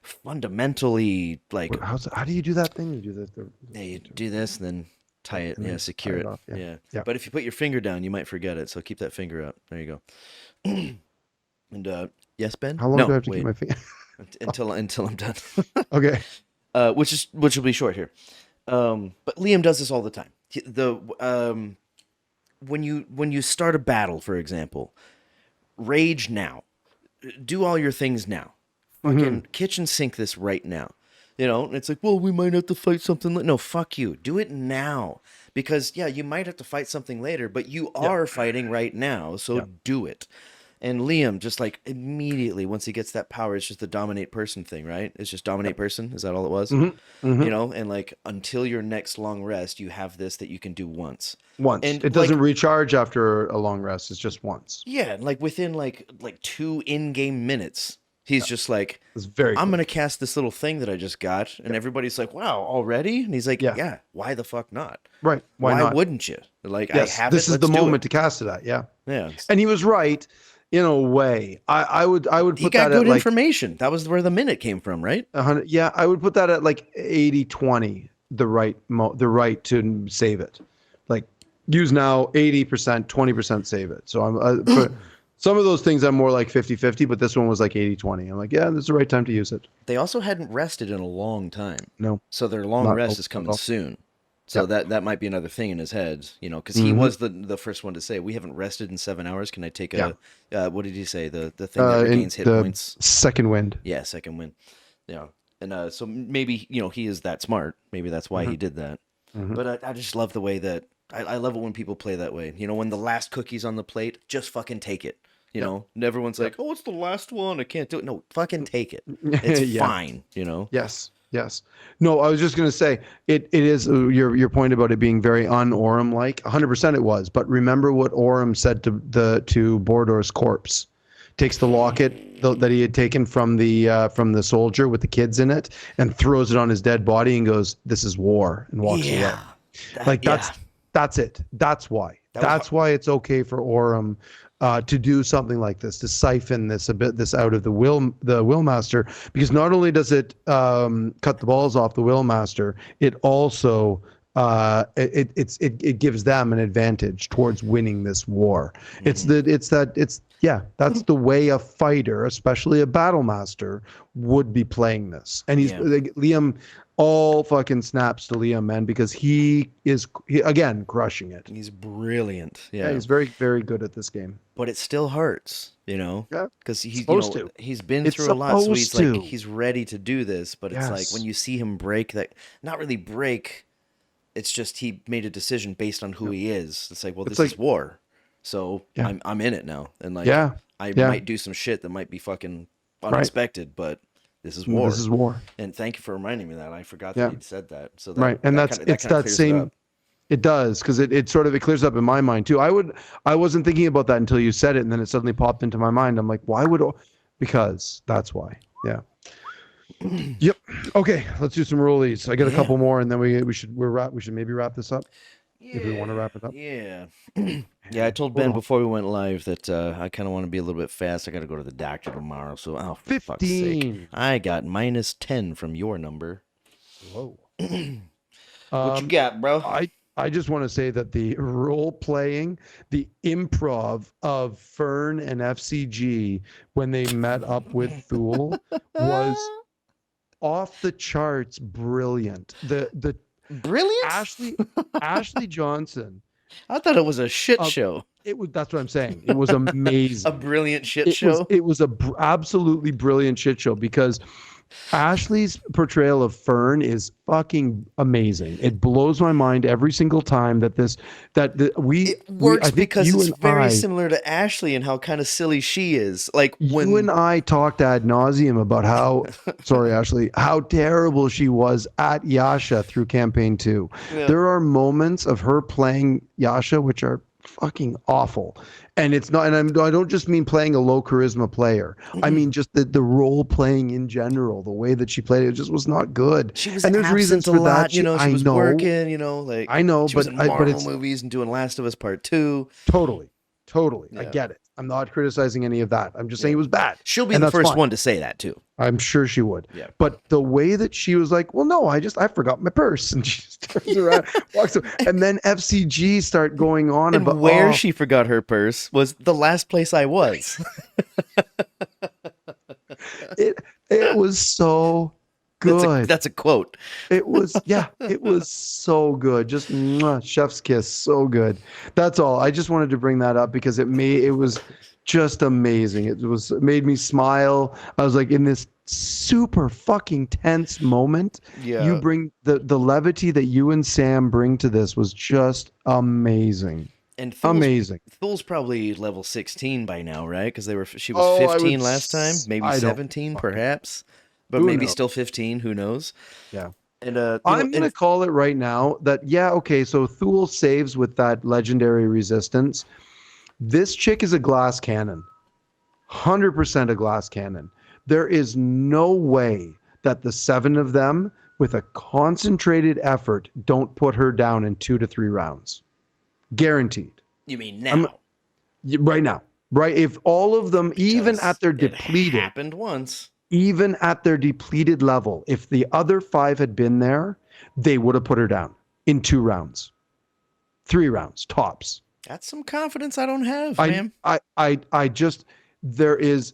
fundamentally like, How do you do that thing? You do yeah, you do this and then tie it, and yeah, then tie secure it it, off. Yeah. yeah. Yeah. But if you put your finger down, you might forget it, so keep that finger up. There you go. And yes, Ben? How long No, do I have to keep wait, my finger? until I'm done. Okay. Which will be short here. But Liam does this all the time. When you start a battle, for example, rage now. Do all your things now. hmm Fucking kitchen sink this right now. You know, and it's like, well, we might have to fight something. No, fuck you. Do it now. Because, yeah, you might have to fight something later, but you Yeah. are fighting right now, so Yeah. do it. And Liam, just like immediately, once he gets that power, it's just the dominate person thing, right? It's just dominate person. Is that all it was? hmm hmm You know, and like until your next long rest, you have this that you can do once. Once. And It like, doesn't recharge after a long rest. It's just once. yeah, and like within like 2 in-game minutes, he's just like, It's very I'm gonna quick. cast this little thing that I just got, and everybody's like, "Wow, already?" And he's like, Yeah. "Yeah, why the fuck not? Right. Why Why not? wouldn't you? Like, I Yes. have This it. is the Let's do moment it." to cast it at. Yeah. Yeah, And he was right in a way. I would he put got that at good like information. That was where the minute came from, right? 100. Yeah, I would put that at like 80-20, the right to save it. Like use now 80%, 20% save it. So I'm for some of those things I'm more like 50-50, but this one was like 80-20. I'm like, yeah, this is the right time to use it. They also hadn't rested in a long time, No, so their long not rest at is coming all. soon. So Yeah. that might be another thing in his head, you know, because he hmm was the first one to say, "We haven't rested in 7 hours. Can I take Yeah. a what did he say? The thing that In regains hit the points." second wind. Yeah, second win. Yeah, and so maybe he is that smart. Maybe that's why hmm he did that. hmm But I just love the way that I love it when people play that way. You know, when the last cookie's on the plate, just fucking take it. You Yep. know, and everyone's Yep. like, "Oh, it's the last one. I can't do it." No, fucking take it. It's Yeah. fine. You know. Yes. Yes. No, I was just going to say it is your point about it being very un-Orem like 100% it was. But remember what Orem said to Bordor's corpse. Takes the locket that he had taken from the soldier with the kids in it and throws it on his dead body and goes, "This is war," and walks away. Yeah. Like Yeah. that's it. That's why. That was That's why it's okay for Orem to do something like this, to siphon this out of the will master, because not only does it cut the balls off the will master, it also it gives them an advantage towards winning this war. That's the way a fighter, especially a battle master, would be playing this. And he's Yeah. like, Liam, all fucking snaps to Liam, man, because he is again crushing it. He's brilliant. Yeah, Yeah. he's very, very good at this game. But it still hurts, you know, Yeah, because supposed to. he's been It's through a lot, so he's supposed like to. he's ready to do this. But it's like when Yes. you see him break that, not really break. It's just he made a decision based on who Yeah. he is. It's like, well, It's this is like, war, so yeah, I'm in it now, and like yeah, I yeah, might do some shit that might be fucking right. unexpected, but this is war. This is war. And thank you for reminding me that. I forgot that Yeah, he'd said that. So right. And that kind it's of that clears it same. up. It does, because it sort of it clears up in my mind too. I wasn't thinking about that until you said it, and then it suddenly popped into my mind. I'm like, why would? Because that's why. Yeah. Yep. Okay, let's do some rollies. I got a Yeah. couple more, and then we should maybe wrap this up. if we want to Yeah, wrap it up. yeah. Yeah, I And told hold Ben on. before we went live that I kind of want to be a little bit fast. I got to go to the doctor tomorrow, so oh, for fuck's sake. 15. I got -10 from your number. Whoa. What you Um, got, bro? I just want to say that the role playing, the improv of Fern and FCG when they met up with Thule was off the charts brilliant. The Brilliant? Ashley Johnson, I thought it was a shit uh, show. it was that's what I'm saying. It was A amazing. brilliant shit It was show. it was a absolutely brilliant shit show because Ashley's portrayal of Fern is fucking amazing. It blows my mind every single time that It we works I think because it's very similar to Ashley and how kind of silly she is. Like you and when I talked ad nauseum about how sorry Ashley how terrible she was at Yasha through campaign 2. yeah. There are moments of her playing Yasha which are fucking awful. And it's not, and I don't just mean playing a low charisma player. I mean just the role playing in general, the way that she played it just was not good. She was And there's reasons absent a for that. lot, you know, she was working, you know, like I know, she was but in but Marvel it's movies and doing Last of Us Part 2. totally, totally. I Yeah. get it. I'm not criticizing any of that. I'm just saying Yeah. it was bad, She'll be and the that's first fine. one to say that too. I'm sure she would. Yeah. But the way that she was like, well, no, I forgot my purse, and she just turns around, walks away, and then FCG start going on And about, where oh, she forgot her purse was the last place I was. it was so good. That's a quote. It was, yeah, it was so good. Just mwah, chef's kiss, so good. That's all. I just wanted to bring that up because it was just amazing. It made me smile. I was like in this super fucking tense moment. You Yeah. bring the levity that you and Sam bring to this was just amazing. And Amazing. Thul's probably level 16 by now, right? Because she was Oh, 15 last time, maybe I don't 17 fucking, perhaps, but who maybe knows? still 15, who knows? Yeah. And I'm gonna call it right now that yeah, okay, so Thule saves with that legendary resistance. This chick is a glass cannon. 100% a glass cannon. There is no way that the 7 of them with a concentrated effort don't put her down in 2 to 3 rounds. Guaranteed. you mean now? Right now. Right, if all of them even Because at their it depleted happened once. even at their depleted level, if the other 5 had been there, they would have put her down in 2 rounds. 3 rounds tops. That's some confidence I don't have, I man. I just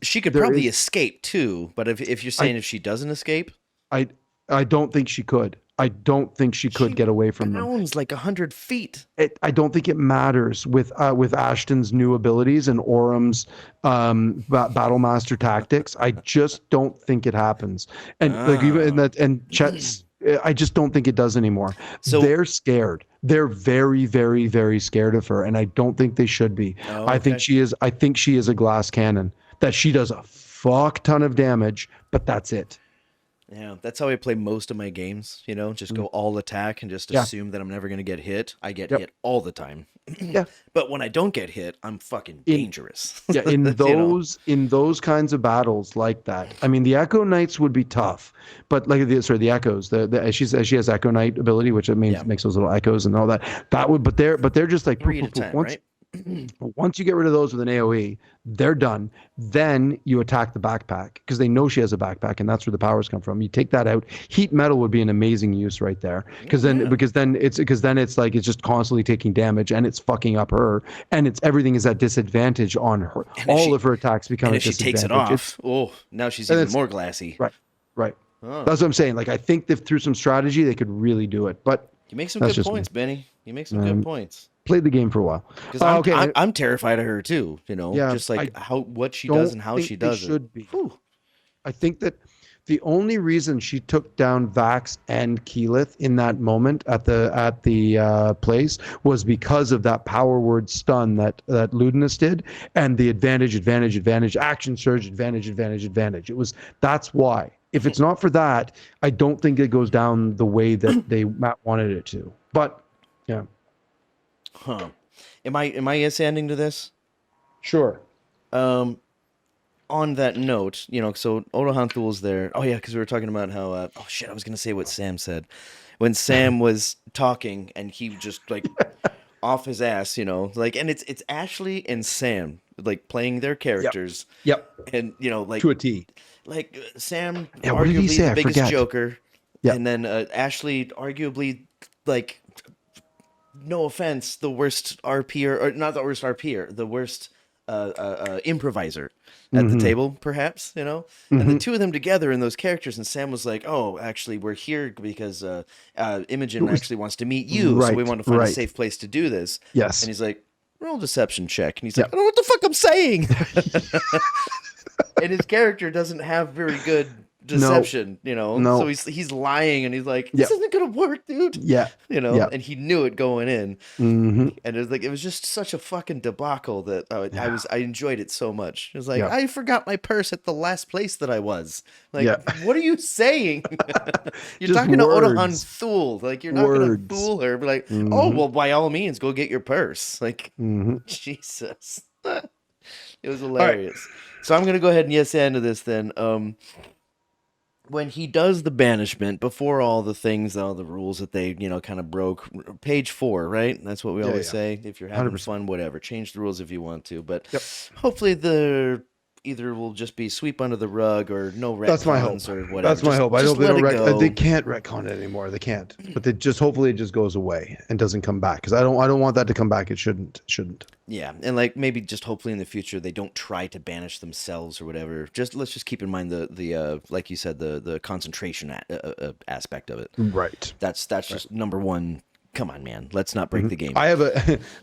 She could there probably is escape too, but if you're saying if she doesn't escape, I I don't think she could. I don't think she could get away from them. bounds like 100 feet. I don't think it matters with Ashton's new abilities and Orum's battle master tactics. I just don't think it happens. And like even in that and Chet's, I just don't think it does anymore. So They're scared. They're very, very, very scared of her, and I don't think they should be. Oh, I think okay. she is. I think she is a glass cannon. That she does a fuck ton of damage, but that's it. Yeah, that's how I play most of my games, you know, just go all attack and just Yeah. assume that I'm never going to get hit. I get Yep. hit all the time. Yeah. But when I don't get hit, I'm fucking In- dangerous. Yeah, in You know? those kinds of battles like that. I mean, the Echo Knights would be tough, but like the Echoes. She has Echo Knight ability, which it means Yeah. makes those little echoes and all that. That would, but they're just like 3 poof, at a poof, poof. time, Once right? once you get rid of those with an AOE, they're done. Then you attack the backpack because they know she has a backpack, and that's where the powers come from. You take that out. Heat metal would be an amazing use right there because then it's like it's just constantly taking damage and it's fucking up her, and it's everything is at disadvantage on her. And if All she- of her attacks become And a if she takes it disadvantage. off, now she's and even it's- more glassy. Right, right. Oh. That's what I'm saying. Like I think that through some strategy they could really do it, but You make some that's good just me. points, Benny. You make some good points. played the game for a while. Because I'm terrified of her too, you know, Yeah, just like I what she does and how think she they does should it. be. Whew. I think that the only reason she took down Vax and Keyleth in that moment at the place was because of that power word stun that Ludinus did, and the advantage, action surge, advantage. That's why. If it's not for that, I don't think it goes down the way that Matt wanted it to. But yeah, Huh. Am I yes ending to this? sure. On that note, you know, so Olohan Thul's there. Oh yeah, because we were talking about how. Oh shit, I was gonna say what Sam said. when Sam was talking and he just like off his ass, like, and it's Ashley and Sam like playing their Yep. characters, Yep. and To a T. Sam Yeah. What did he arguably say? the I biggest forget. joker, Yep. and then Ashley arguably like no offense, the worst RPer, or not the worst RPer, the worst improviser at the Mm-hmm. table, perhaps, and the Mm-hmm. two of them together in those characters. And Sam was like, "Oh, actually, we're here because Imogen actually wants to meet you, so we Right. want to find a Right. safe place to do this." And Yes. he's like, "Roll deception check," and he's like, Yep. "I don't know what the fuck I'm saying." And his character doesn't have very good No. deception, so No. he's lying, and he's like, "This Yep. isn't gonna work, dude." Yeah. Yeah. And he knew it going in, Mm-hmm. and it was just such a fucking debacle that Yeah. I enjoyed it so much. It was like, Yeah. I forgot my purse at the last place that I was. Like, Yeah. what are you saying? You're Just talking to Otahan words. Thule. Like, you're not gonna Words. fool her. But like, oh Mm-hmm. well, by all means, go get your purse. Like, Mm-hmm. Jesus, it was All right. hilarious. So I'm gonna go ahead and yes and to this then. When he does the banishment, before all the things, all the rules that they, kind of broke, page 4, right? That's what we Yeah. always Yeah. say. If you're having 100%. fun, whatever, change the rules if you want to. But Yep. hopefully the either will just be sweep under the rug or no That's my hope. retcons or whatever. That's my hope. I Just hope they let don't it go. they can't retcon it anymore. They can't. But they just hopefully it just goes away and doesn't come back because I don't want that to come back. It shouldn't. Yeah, and like maybe just hopefully in the future they don't try to banish themselves or whatever. Let's just keep in mind the like you said the concentration aspect of it. Right. That's just number one. Come on, man. Let's not break the game. I have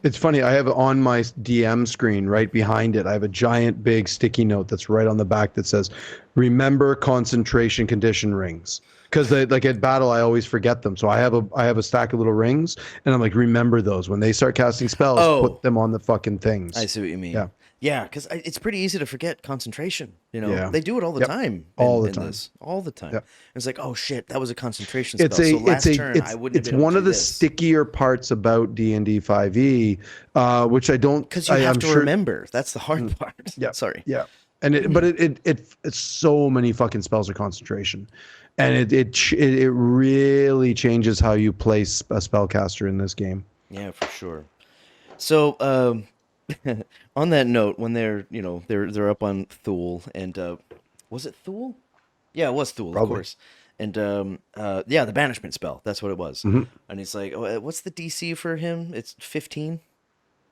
it's funny. I have on my DM screen right behind it. I have a giant big sticky note that's right on the back that says, "Remember concentration condition rings." Because like at battle, I always forget them. So I have a stack of little rings, and I'm like, remember those when they start casting spells. Oh. Put them on the fucking things. I see what you mean. Yeah. Yeah, because it's pretty easy to forget concentration. Yeah. They do it all the Yep. time. All the in time. This. All the time. Yep. It's like, oh shit, that was a concentration spell. It's a so last it's a turn, I wouldn't it's have been one able of to the do this. stickier parts about D&D 5e, which I don't. Because you have to remember. That's the hard part. Yeah. Sorry. Yeah. And it's so many fucking spells are concentration, and it really changes how you place a spellcaster in this game. Yeah, for sure. So, on that note, when they're up on Thule, and was it Thule? Yeah, it was Thule, of Probably. course. And yeah, the banishment spell. That's what it was. Mm-hmm. And he's like, oh, what's the DC for him? It's 15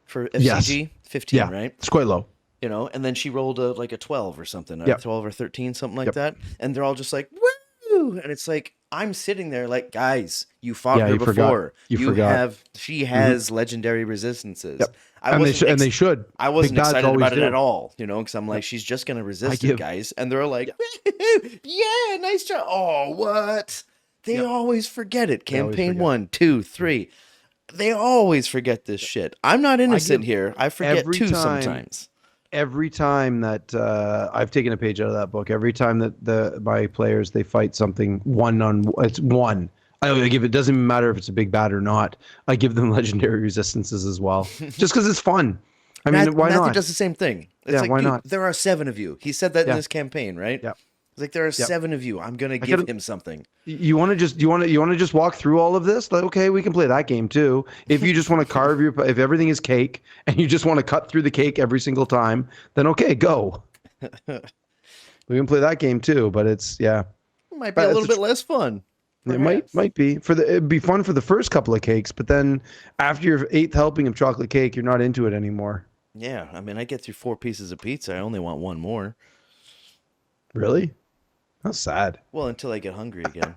for Yes. FCG. 15, Yeah, right? it's quite low. And then she rolled like a 12 or something, Yep. 12 or 13, something like Yep. that. And they're all just like, woo! And it's like, I'm sitting there like, guys, you fought Yeah, her you forgot. before. You forgot. She has legendary resistances. Yep. I And wasn't they should. I wasn't Big bads excited always about it do. at all, because I'm like, she's just gonna resist it, give- guys. And they're like, yeah, nice job. Oh, what? They Yep. always forget it. always Campaign forget. 1, 2, 3. They always forget this shit. I'm not innocent give here. I forget every too time- sometimes. Every time that I've taken a page out of that book, every time that my players they fight something it's one. I give it doesn't matter if it's a big bad or not. I give them legendary resistances as well, just because it's fun. I mean, why Matthew not? does the same thing. It's Yeah, like, why dude, not? there are 7 of you. He said that in Yeah. this campaign, right? Yeah. It's like there are 7 of you. I'm gonna give gotta- him something. You want to just walk through all of this? Like, okay, we can play that game too. If you just want to carve if everything is cake and you just want to cut through the cake every single time, then okay, go. We can play that game too, but it's It might be a It's little bit less fun. It perhaps. might be it'd be fun for the first couple of cakes, but then after your 8th helping of chocolate cake, you're not into it anymore. Yeah, I mean, I get through 4 pieces of pizza. I only want 1 more. Really? That's sad. Well, until I get hungry again.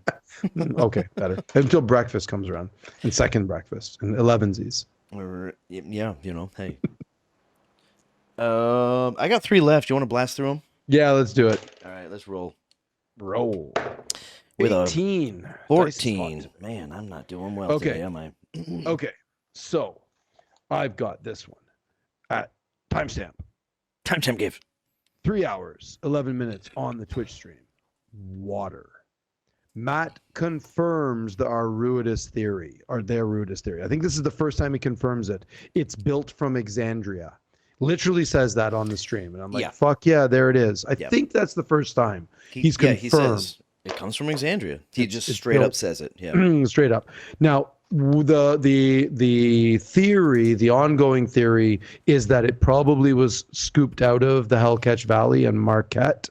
Okay, better. Until breakfast comes around, and second breakfast, and 11sies. Or yeah, hey. I got 3 left. You want to blast through them? Yeah, let's do it. All right, let's roll. Roll. With a 18. Dice is 14. hot. Man, I'm not doing well Okay. today, am I? Okay, so I've got this one at timestamp Time give. 3 hours, 11 minutes on the Twitch stream. Water. Matt confirms our Ruidus theory, or their Ruidus theory. I think this is the first time he confirms it. It's built from Exandria. Literally says that on the stream. And I'm like, Yeah. fuck yeah, there it is. I Yeah. think that's the first time he's Yeah, he confirmed. says It comes from Exandria. He just It's straight up built says it. Yeah. straight up. Now, the theory, the ongoing theory, is that it probably was scooped out of the Hellcatch Valley and Marquette.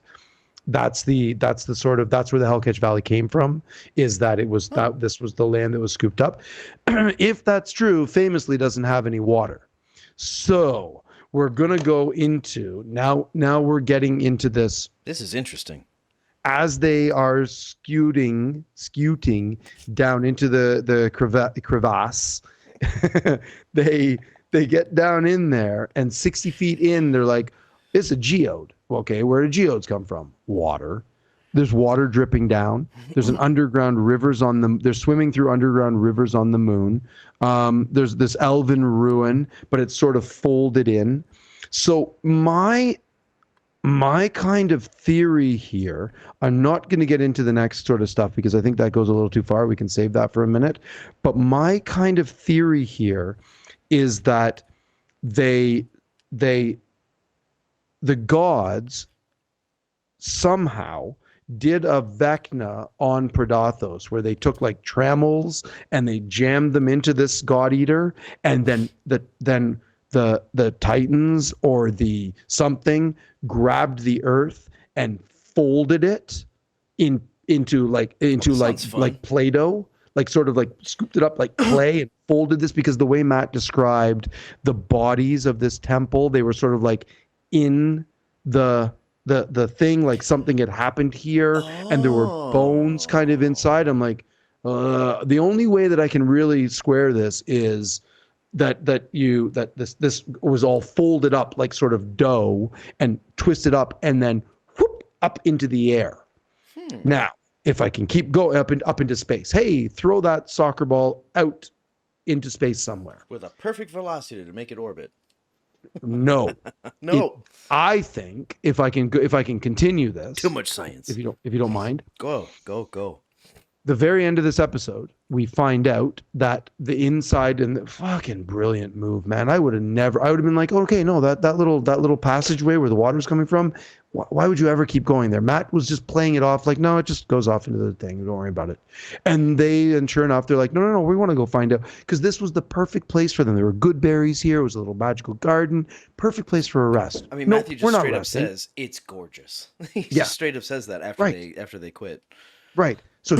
That's the sort of, that's where the Hellcatch Valley came from. Is that it was that this was the land that was scooped up. If that's true, famously doesn't have any water. So we're gonna go into now. Now we're getting into this This is interesting. as they are scooting down into the crevasse. they get down in there, and 60 feet in, they're like, it's a geode. Okay, where do geodes come from? Water. There's water dripping down. There's an underground rivers on the. They're swimming through underground rivers on the moon. There's this elven ruin, but it's sort of folded in. So my kind of theory here, I'm not going to get into the next sort of stuff because I think that goes a little too far. We can save that for a minute. But my kind of theory here is that the gods somehow did a Vecna on Predathos where they took like trammels and they jammed them into this god eater, and then the Titans or the something grabbed the earth and folded it into like Play-Doh, like sort of like scooped it up like clay and folded this, because the way Matt described the bodies of this temple, they were sort of like in the thing, like something had happened here, and there were bones kind of inside. I'm like, the only way that I can really square this is that this was all folded up like sort of dough and twisted up and then whoop, up into the air. Now, if I can keep going up into space, hey, throw that soccer ball out into space somewhere with a perfect velocity to make it orbit. No, no. I think if I can continue this, too much science. If you don't mind, go. The very end of this episode, we find out that the inside, and the fucking brilliant move, man. I would have been like, okay, no, that little passageway where the water's coming from, why would you ever keep going there? Matt was just playing it off like, no, it just goes off into the thing. Don't worry about it. And sure enough, they're like, no, we want to go find out, because this was the perfect place for them. There were good berries here. It was a little magical garden. Perfect place for a rest. I mean, Matthew just straight up says it's gorgeous. He just straight up says that after they quit. Right. So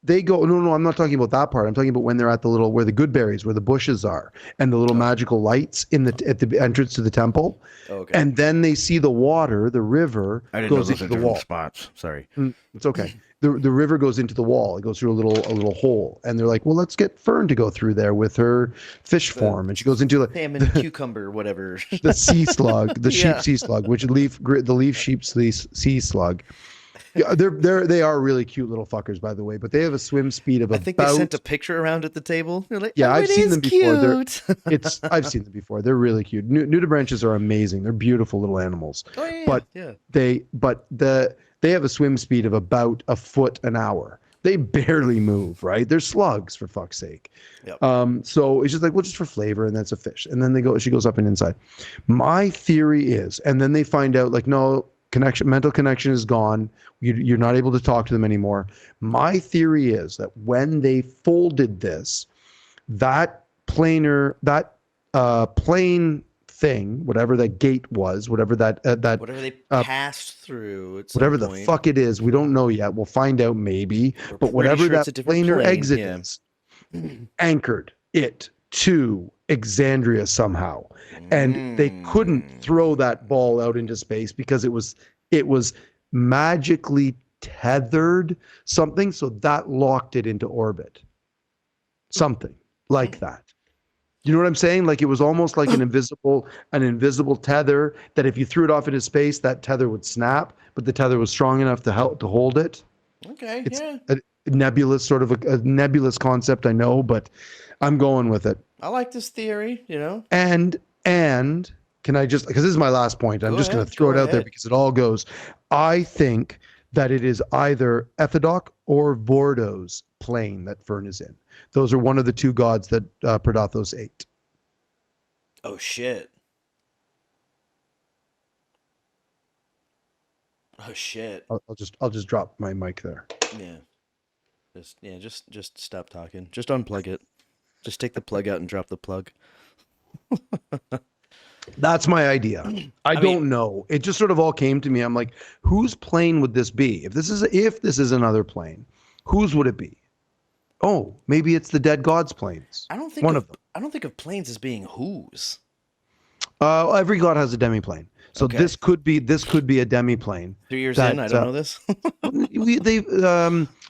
they go, no, I'm not talking about that part. I'm talking about when they're at where the good berries, where the bushes are, and the little magical lights at the entrance to the temple. Okay. And then they see the water, the river goes into the wall. Spots. Sorry. It's okay. The river goes into the wall. It goes through a little hole, and they're like, well, let's get Fern to go through there with her fish form, and she goes into salmon, cucumber, whatever. The sea slug, the sheep sea slug, which the leaf sheep sea slug. Yeah, they are really cute little fuckers, by the way, but they have a swim speed of I think they sent a picture around at the table. They're like, yeah, I've seen them before. Cute. I've seen them before. They're really cute. Nudibranches are amazing. They're beautiful little animals. Oh yeah, but they have a swim speed of about a foot an hour. They barely move, right? They're slugs, for fuck's sake. Yep. So it's just like, well, just for flavor, and that's a fish. And then she goes up and inside. My theory is, and then they find out, like, no, mental connection is gone. You're not able to talk to them anymore. My theory is that when they folded this, that plane thing, whatever that gate was, whatever whatever they passed through, whatever the fuck it is, we don't know yet. We'll find out maybe. But whatever that planar exit is, anchored it to Exandria somehow, and they couldn't throw that ball out into space because it was magically tethered something, so that locked it into orbit, something like that. You know what I'm saying? Like, it was almost like an invisible tether that if you threw it off into space, that tether would snap, but the tether was strong enough to hold it. Okay, it's a nebulous sort of a nebulous concept, I know, but I'm going with it. I like this theory, And can I just, because this is my last point, I'm just going to throw it out there because it all goes. I think that it is either Ethodok or Vordo's plane that Fern is in. Those are one of the two gods that Predathos ate. Oh, shit. Oh shit. I'll just drop my mic there. Yeah. Just stop talking. Just unplug it. Just take the plug out and drop the plug. That's my idea. I I mean, don't know. It just sort of all came to me. I'm like, whose plane would this be? If this is another plane, whose would it be? Oh, maybe it's the dead god's planes. I don't think One of of them. I don't think of planes as being whose. Every god has a demiplane. So Okay. this could be a demiplane 3 years in, that I don't know this. they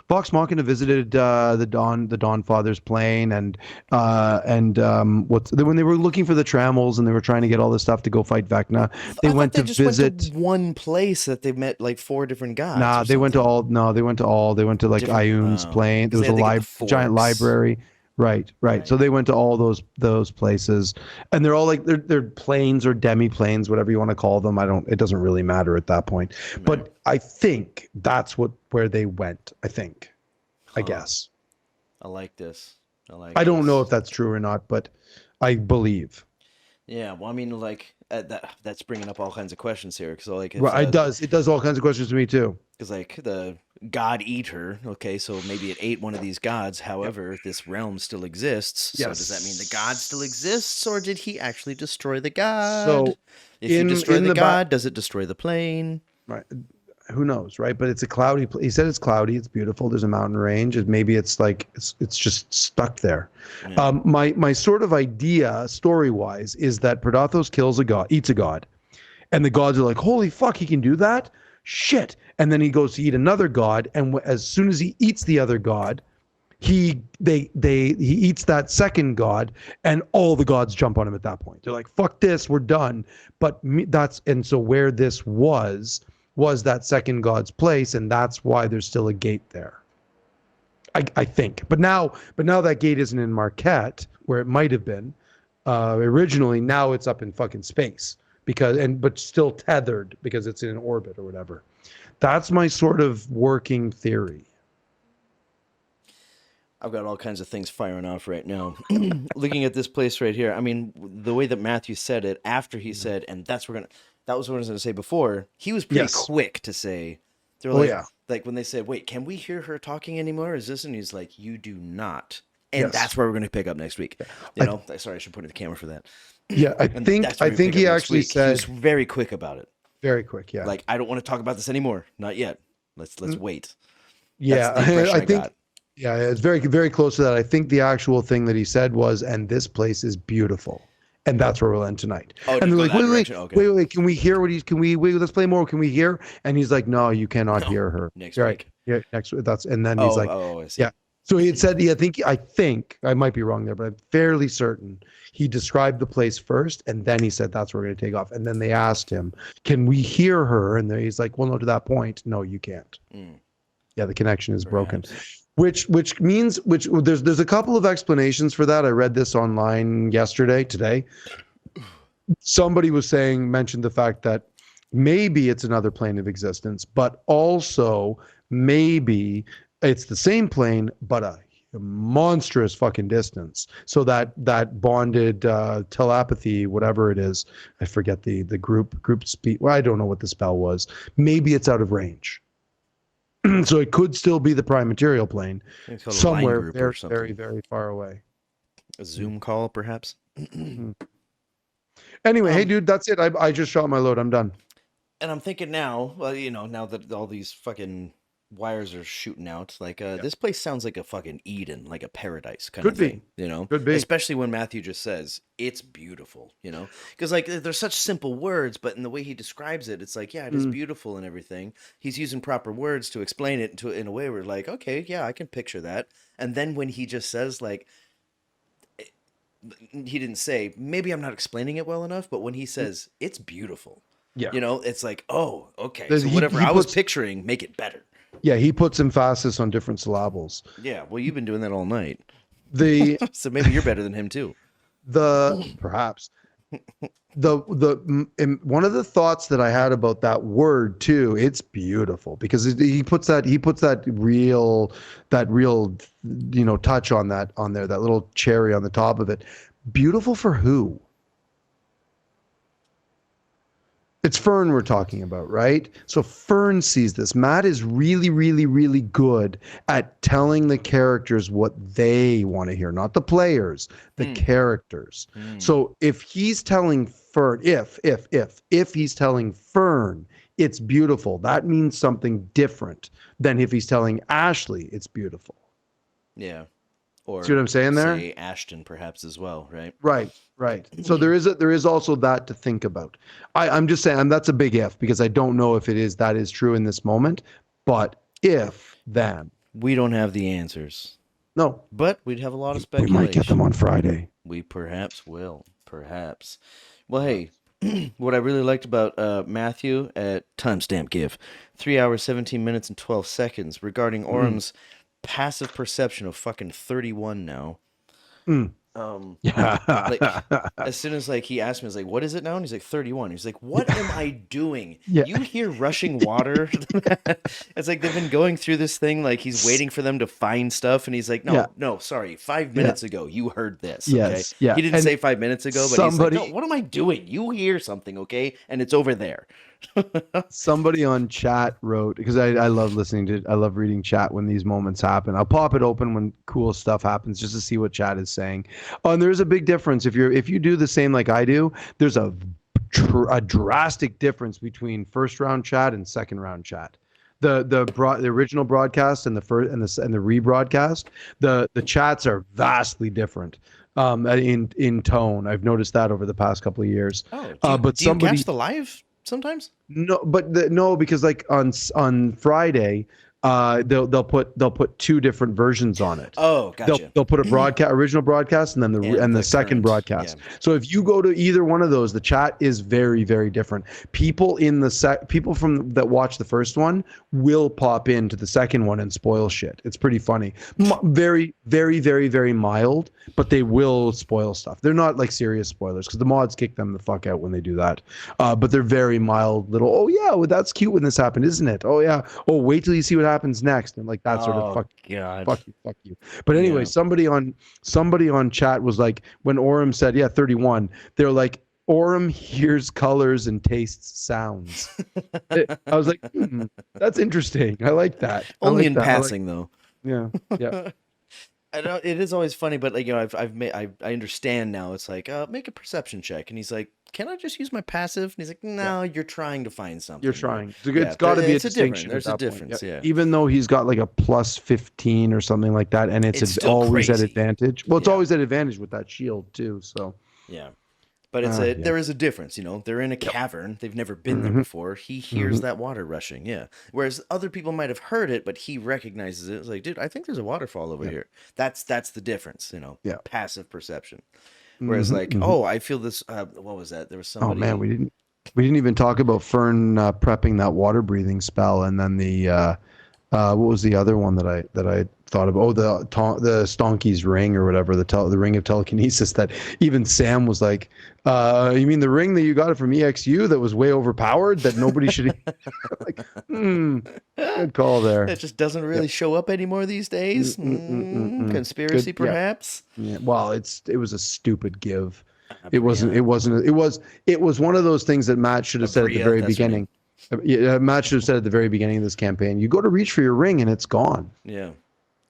Vox Machina visited the Dawn Father's plane and when they were looking for the Trammels and they were trying to get all this stuff to go fight Vecna, they I thought went they to just went to visit. one place that they met like four different gods Nah, or they went to something. all. No, they went to all. They went to like Different. Ioun's Oh, plane. There because they was a had to get the giant forks. library. Right, right. So Right. they went to all those places, and they're all like they're planes or demi-planes, whatever you want to call them. I don't. It doesn't really matter at that point. Right. But I think that's where they went. I think. I Huh. guess. I like this. I like I don't know this. if that's true or not, but I believe. Yeah. Well, I mean, like that's bringing up all kinds of questions here. Because like if Well, it does all kinds of questions to me too. because like the god eater, okay, so maybe it ate one of these gods. Yep. However, this realm still exists. So does that mean the god still exists, or Yes. did he actually destroy the god? So If you destroy in the the back, god, does it destroy the plane? right? Who knows, right? But it's a cloudy. He said it's cloudy. It's beautiful. There's a mountain range. And maybe it's like it's just stuck there. Yeah. My sort of idea, story wise, is that Predathos kills a god, eats a god, and the gods are like, "Holy fuck, he can do that! Shit!" And then he goes to eat another god, and as soon as he eats the other god, he eats that second god, and all the gods jump on him at that point. They're like, "Fuck this, we're done." But so where this was that second god's place, and that's why there's still a gate there. I think. But now that gate isn't in Marquette, where it might have been originally. Now it's up in fucking space but still tethered because it's in orbit or whatever. That's my sort of working theory. I've got all kinds of things firing off right now. Looking at this place right here, I mean, the way that Matthew said it after he said, and that was what I was going to say before. He was pretty Yes. quick to say, they're Oh yeah. like when they said, wait, can we hear her talking anymore? Is this? And he's like, you do not. And Yes. that's where we're going to pick up next week. Sorry, I should point at the camera for that. Yeah. I And think that's where I we think pick up he next actually week. He was said very quick about it. very quick. Yeah. Like, I don't want to talk about this anymore. Not yet. Let's wait. Yeah. That's the impression I I think. got. Yeah, it's very, very close to that. I think the actual thing that he said was, "And this place is beautiful," and that's where we'll end tonight. Oh, And to they're go like, that "Wait, wait, direction? Okay. wait, wait! Can we hear what he's? Can we? Wait, let's play more. Can we hear?" And he's like, "No, you cannot No, hear her." next Right? week. Yeah, next. That's and then he's like, I see. "Yeah." So he had said, "Yeah, I think I might be wrong there, but I'm fairly certain he described the place first, and then he said that's where we're going to take off." And then they asked him, "Can we hear her?" And then he's like, "Well, no, to that point, no, you can't. Mm, Yeah, the connection is broken." perhaps. Which means there's a couple of explanations for that. I read this online today. Somebody mentioned the fact that maybe it's another plane of existence, but also maybe it's the same plane but a monstrous fucking distance. So that bonded telepathy, whatever it is, I forget the group speed. Well, I don't know what the spell was. Maybe it's out of range. So it could still be the prime material plane It's called a line somewhere group or very, something. very, very far away. A Zoom call, perhaps. Mhm. Anyway, hey, dude, that's it. I just shot my load. I'm done. And I'm thinking now, well, now that all these fucking wires are shooting out, like this place sounds like a fucking Eden, like a paradise kind Could of be. thing, Could be. Especially when Matthew just says it's beautiful, because like they're such simple words, but in the way he describes it, it's like, yeah, it is beautiful and everything. He's using proper words to explain it in a way where like, okay, yeah, I can picture that. And then when he just says like, he didn't say maybe I'm not explaining it well enough, but when he says it's beautiful, Yeah. it's like, oh, okay. There's- So he- whatever he I was puts- picturing, make it better. Yeah, he puts emphasis on different syllables. Yeah, well, you've been doing that all night, The so maybe you're better than him too. perhaps one of the thoughts that I had about that word too, it's beautiful because he puts that real touch on there, that little cherry on the top of it. Beautiful for who? It's Fern we're talking about, right? So Fern sees this. Matt is really, really, really good at telling the characters what they want to hear, not the players, the Hmm. characters. Hmm. So if he's telling Fern, if he's telling Fern it's beautiful, that means something different than if he's telling Ashley it's beautiful. Yeah. See what Or I'm saying there? say Ashton, perhaps as well, right? Right, right. So there is also that to think about. I'm just saying that's a big if because I don't know if that is true in this moment. But if then We don't have the answers, no, but we'd have a lot of we might get them speculation. on Friday. We perhaps will. Perhaps. Well, hey, what I really liked about Matthew at timestamp give 3 hours, 17 minutes, and 12 seconds regarding Mm, Orem's passive perception of fucking 31 now. mm. Um, like, Yeah, as soon as like he asked me, I was like, "What is it now?" And he's like, 31. He's like, "What am I doing? yeah. You hear rushing water?" It's like they've been going through this thing. Like he's waiting for them to find stuff, and he's like, Yeah, "No, no, sorry. Five yeah, minutes ago, you heard this. Okay." yes, yeah. He didn't And say 5 minutes ago, but he's like, "No, somebody what am I doing? You hear something, okay? And it's over there." somebody on chat wrote because I love I love reading chat when these moments happen. I'll pop it open when cool stuff happens just to see what chat is saying. Oh, and there's a big difference if you do the same like I do. There's a drastic difference between first round chat and second round chat. The original broadcast and the first and the rebroadcast, the chats are vastly different in tone. I've noticed that over the past couple of years. Oh, But do you catch somebody the live sometimes? no, but no, because like on Friday, they'll put two different versions on it. Oh, gotcha. They'll put a broadcast original broadcast and then And the the second current, yeah. broadcast. So if you go to either one of those, the chat is very very different. People from that watch the first one will pop into the second one and spoil shit. It's pretty funny. Very very very very mild, but they will spoil stuff. They're not like serious spoilers because the mods kick them the fuck out when they do that. But they're very mild little. Oh yeah, well that's cute when this happened, isn't it? Oh yeah. Oh wait till you see what happens next, and like that sort of Oh God. fuck you. But anyway, Yeah. somebody on chat was like, when Orem said, yeah, 31, they're like, Orem hears colors and tastes sounds. I was like, that's interesting. I like that. I Only like in that. I like, passing, though. yeah, yeah, I know it is always funny, but like I've made I understand now. It's like make a perception check, and he's like, "Can I just use my passive?" And he's like, yeah. "No, you're trying to find You're something." trying. Yeah, It's got to be a it's a different. distinction at There's a that point. Yeah. difference. Yeah, Even though he's got like a plus 15 or something like that, and it's still always at crazy. advantage. Well, it's Yeah, always at advantage with that shield too. So, yeah. But yeah. there is a difference, They're in a Yep. cavern. They've never been there Hmm. before. He hears Hmm. that water rushing. Yeah. Whereas other people might have heard it, but he recognizes it. It's like, dude, I think there's a waterfall over Yeah. here. That's the difference, Yeah. passive perception. Whereas Hmm. like, Hmm. oh, I feel this. What was that? There was Oh man, somebody. we didn't even talk about Fern prepping that water breathing spell, and then what was the other one that I thought of? Oh, the Stonky's ring or whatever, the ring of telekinesis. That even Sam was like, "You mean the ring that you got it from EXU that was way overpowered that nobody should?" Like, good call there. It just doesn't Yep. really show up anymore these days. Good. Conspiracy, Yeah. perhaps. Yeah. Well, it was a stupid give. It But wasn't. yeah, It wasn't. It was one of those things that Matt should have said at the Abria, very that's her name. beginning. Yeah, Matt should have said at the very beginning of this campaign, you go to reach for your ring and it's gone. Yeah.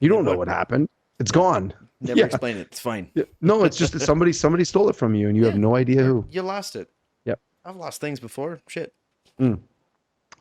You You're don't like, know what? what happened. It's No, gone. never Yeah. explain it. It's fine. Yeah. No, it's just that somebody stole it from you and you have Yeah, no idea who. you lost it. Yep. I've lost things before. Shit. Mm.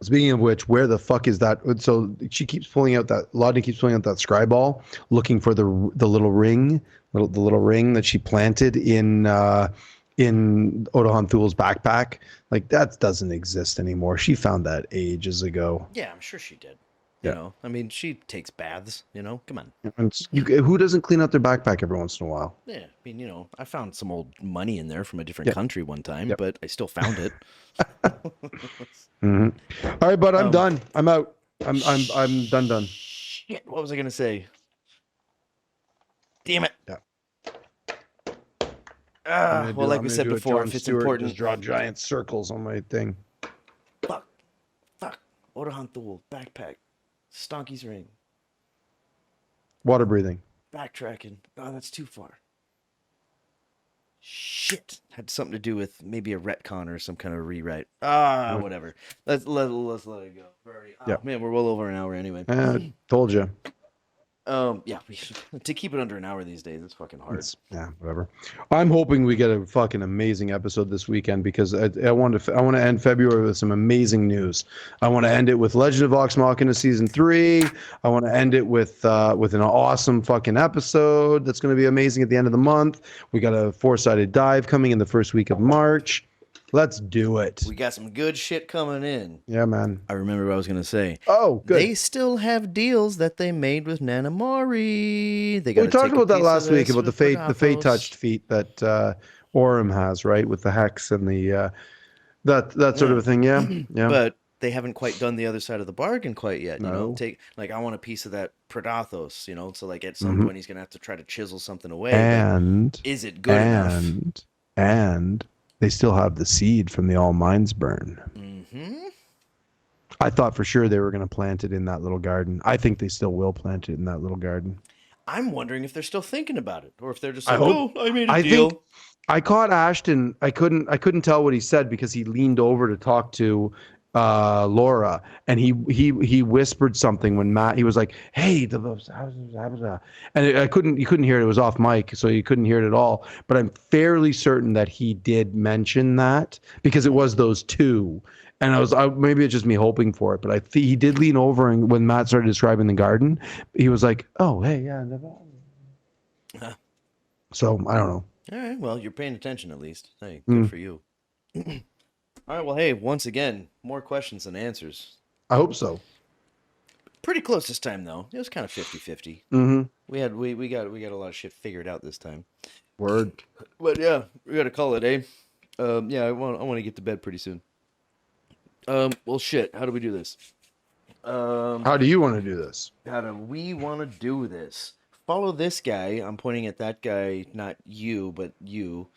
Speaking of which, where the fuck is that? So she keeps pulling out that Lodney keeps pulling out that scry ball, looking for the little ring, the little ring that she planted in Odahan Thul's backpack. Like that doesn't exist anymore. She found that ages ago. Yeah, I'm sure she did. Yeah. I mean, she takes baths. Come on. And who doesn't clean out their backpack every once in a while? Yeah, I mean, I found some old money in there from a different Yeah. country one time, Yep. but I still found it. Hmm. All right, bud. I'm Um, done. I'm out. I'm done. Shit, what was I gonna say? Damn it. Yeah. Well, like we said before, if it's important, just draw giant circles on my thing. fuck, Odahan Thul, backpack, Stonky's ring, Water breathing. backtracking. Oh, that's too far. Shit, had something to do with maybe a retcon or some kind of rewrite. Uh, Whatever. Let's let it go. We're already, Yeah. man, we're well over an hour anyway. Told you. Yeah, to keep it under an hour these days, it's fucking hard. Yeah, whatever. I'm hoping we get a fucking amazing episode this weekend because I want to end February with some amazing news. I want to end it with Legend of Vox Machina season 3. I want to end it with an awesome fucking episode that's going to be amazing at the end of the month. We got a 4-sided dive coming in the first week of March. Let's do it. We got some good shit coming in. Yeah, man. I remember what I was gonna say. Oh, good. They still have deals that they made with Nanamori. They got. We talked about that last week about the fate Pradothos. touched feat that Orem has, right, with the hex and the that sort of a thing. Yeah, yeah. But they haven't quite done the other side of the bargain quite yet. You know, No. I want a piece of that Pradothos. You know, so like at some Mm-hmm. point he's gonna have to try to chisel something away. And but is it good enough? and they still have the seed from the All Minds Burn. Mm-hmm. I thought for sure they were going to plant it in that little garden. I think they still will plant it in that little garden. I'm wondering if they're still thinking about it, or if they're just I like, hope- "Oh, I made a I deal." think I caught Ashton. I couldn't tell what he said because he leaned over to talk to Laura, and he whispered something when Matt. He was like, "Hey, and you couldn't hear it. It was off mic, so you couldn't hear it at all. But I'm fairly certain that he did mention that because it was those two. And maybe it's just me hoping for it, but he did lean over, and when Matt started describing the garden, he was like, "Oh, hey, yeah." Huh. So I don't know. All right. Well, you're paying attention at least. Hey, good for you. All right. Well, hey, once again, more questions than answers. I hope so. Pretty close this time, though. It was kind of 50-50. Mm-hmm. We got a lot of shit figured out this time. Word. But yeah, we got to call it, eh? Yeah, I want to get to bed pretty soon. Well, shit. How do we do this? How do you want to do this? How do we want to do this? Follow this guy. I'm pointing at that guy, not you, but you.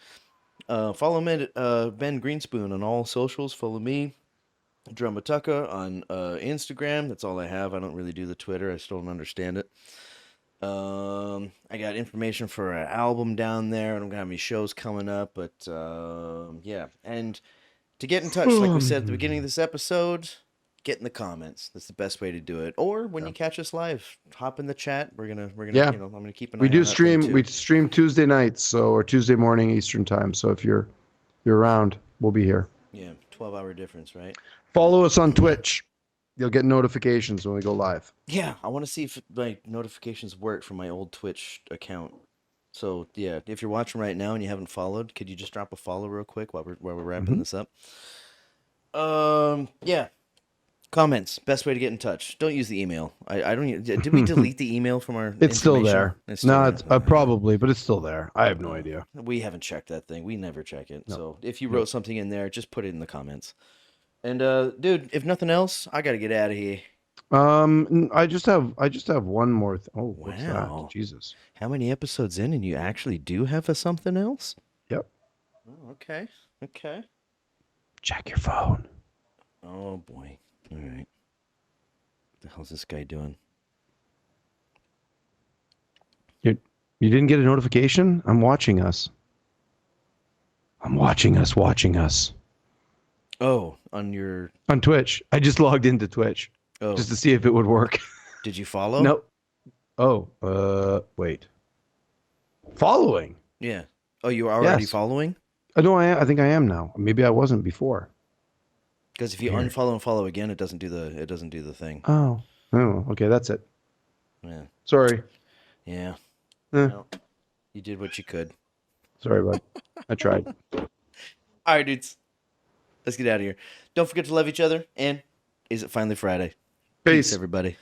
Follow him at Ben Greenspoon on all socials. Follow me, drummatucka on Instagram. That's all I have. I don't really do the Twitter. I still don't understand it. I got information for an album down there. I don't have any shows coming up, but yeah. And to get in touch, like we said at the beginning of this episode, get in the comments. That's the best way to do it. Or when you catch us live, hop in the chat. We're gonna Yeah. I'm gonna keep an eye We on do that thing, stream. too. We stream Tuesday nights, or Tuesday morning Eastern time. So if you're around, we'll be here. Yeah, 12-hour difference, right? Follow us on Twitch. You'll get notifications when we go live. Yeah, I want to see if my notifications work from my old Twitch account. So yeah, if you're watching right now and you haven't followed, could you just drop a follow real quick while we're wrapping this up? Yeah. Comments, best way to get in touch. Don't use the email. I don't. Did we delete the email from our? It's still information? there. It's still No, there. it's probably, but it's still there. I have no idea. We haven't checked that thing. We never check it. So if you wrote something in there, just put it in the comments. And dude, if nothing else, I gotta get out of here. I just have one more. Oh, what's Wow. that? Jesus. How many episodes in, and you actually do have a something else? Yep. Oh, okay. Okay. Check your phone. Oh boy. All right. What the hell's this guy doing? You didn't get a notification? I'm watching us. Watching us. Oh, on your. On Twitch. I just logged into Twitch Oh, just to see if it would work. did you follow? No. Oh, wait. Following? Yeah. Oh, you were already Yes. following? No, I think I am now. Maybe I wasn't before. Because if you unfollow and follow again, it doesn't do the thing. Oh, okay, that's it. Yeah. Sorry. Yeah. Eh. Well, you did what you could. Sorry, bud. I tried. All right, dudes. Let's get out of here. Don't forget to love each other. And is it finally Friday? Peace. Everybody.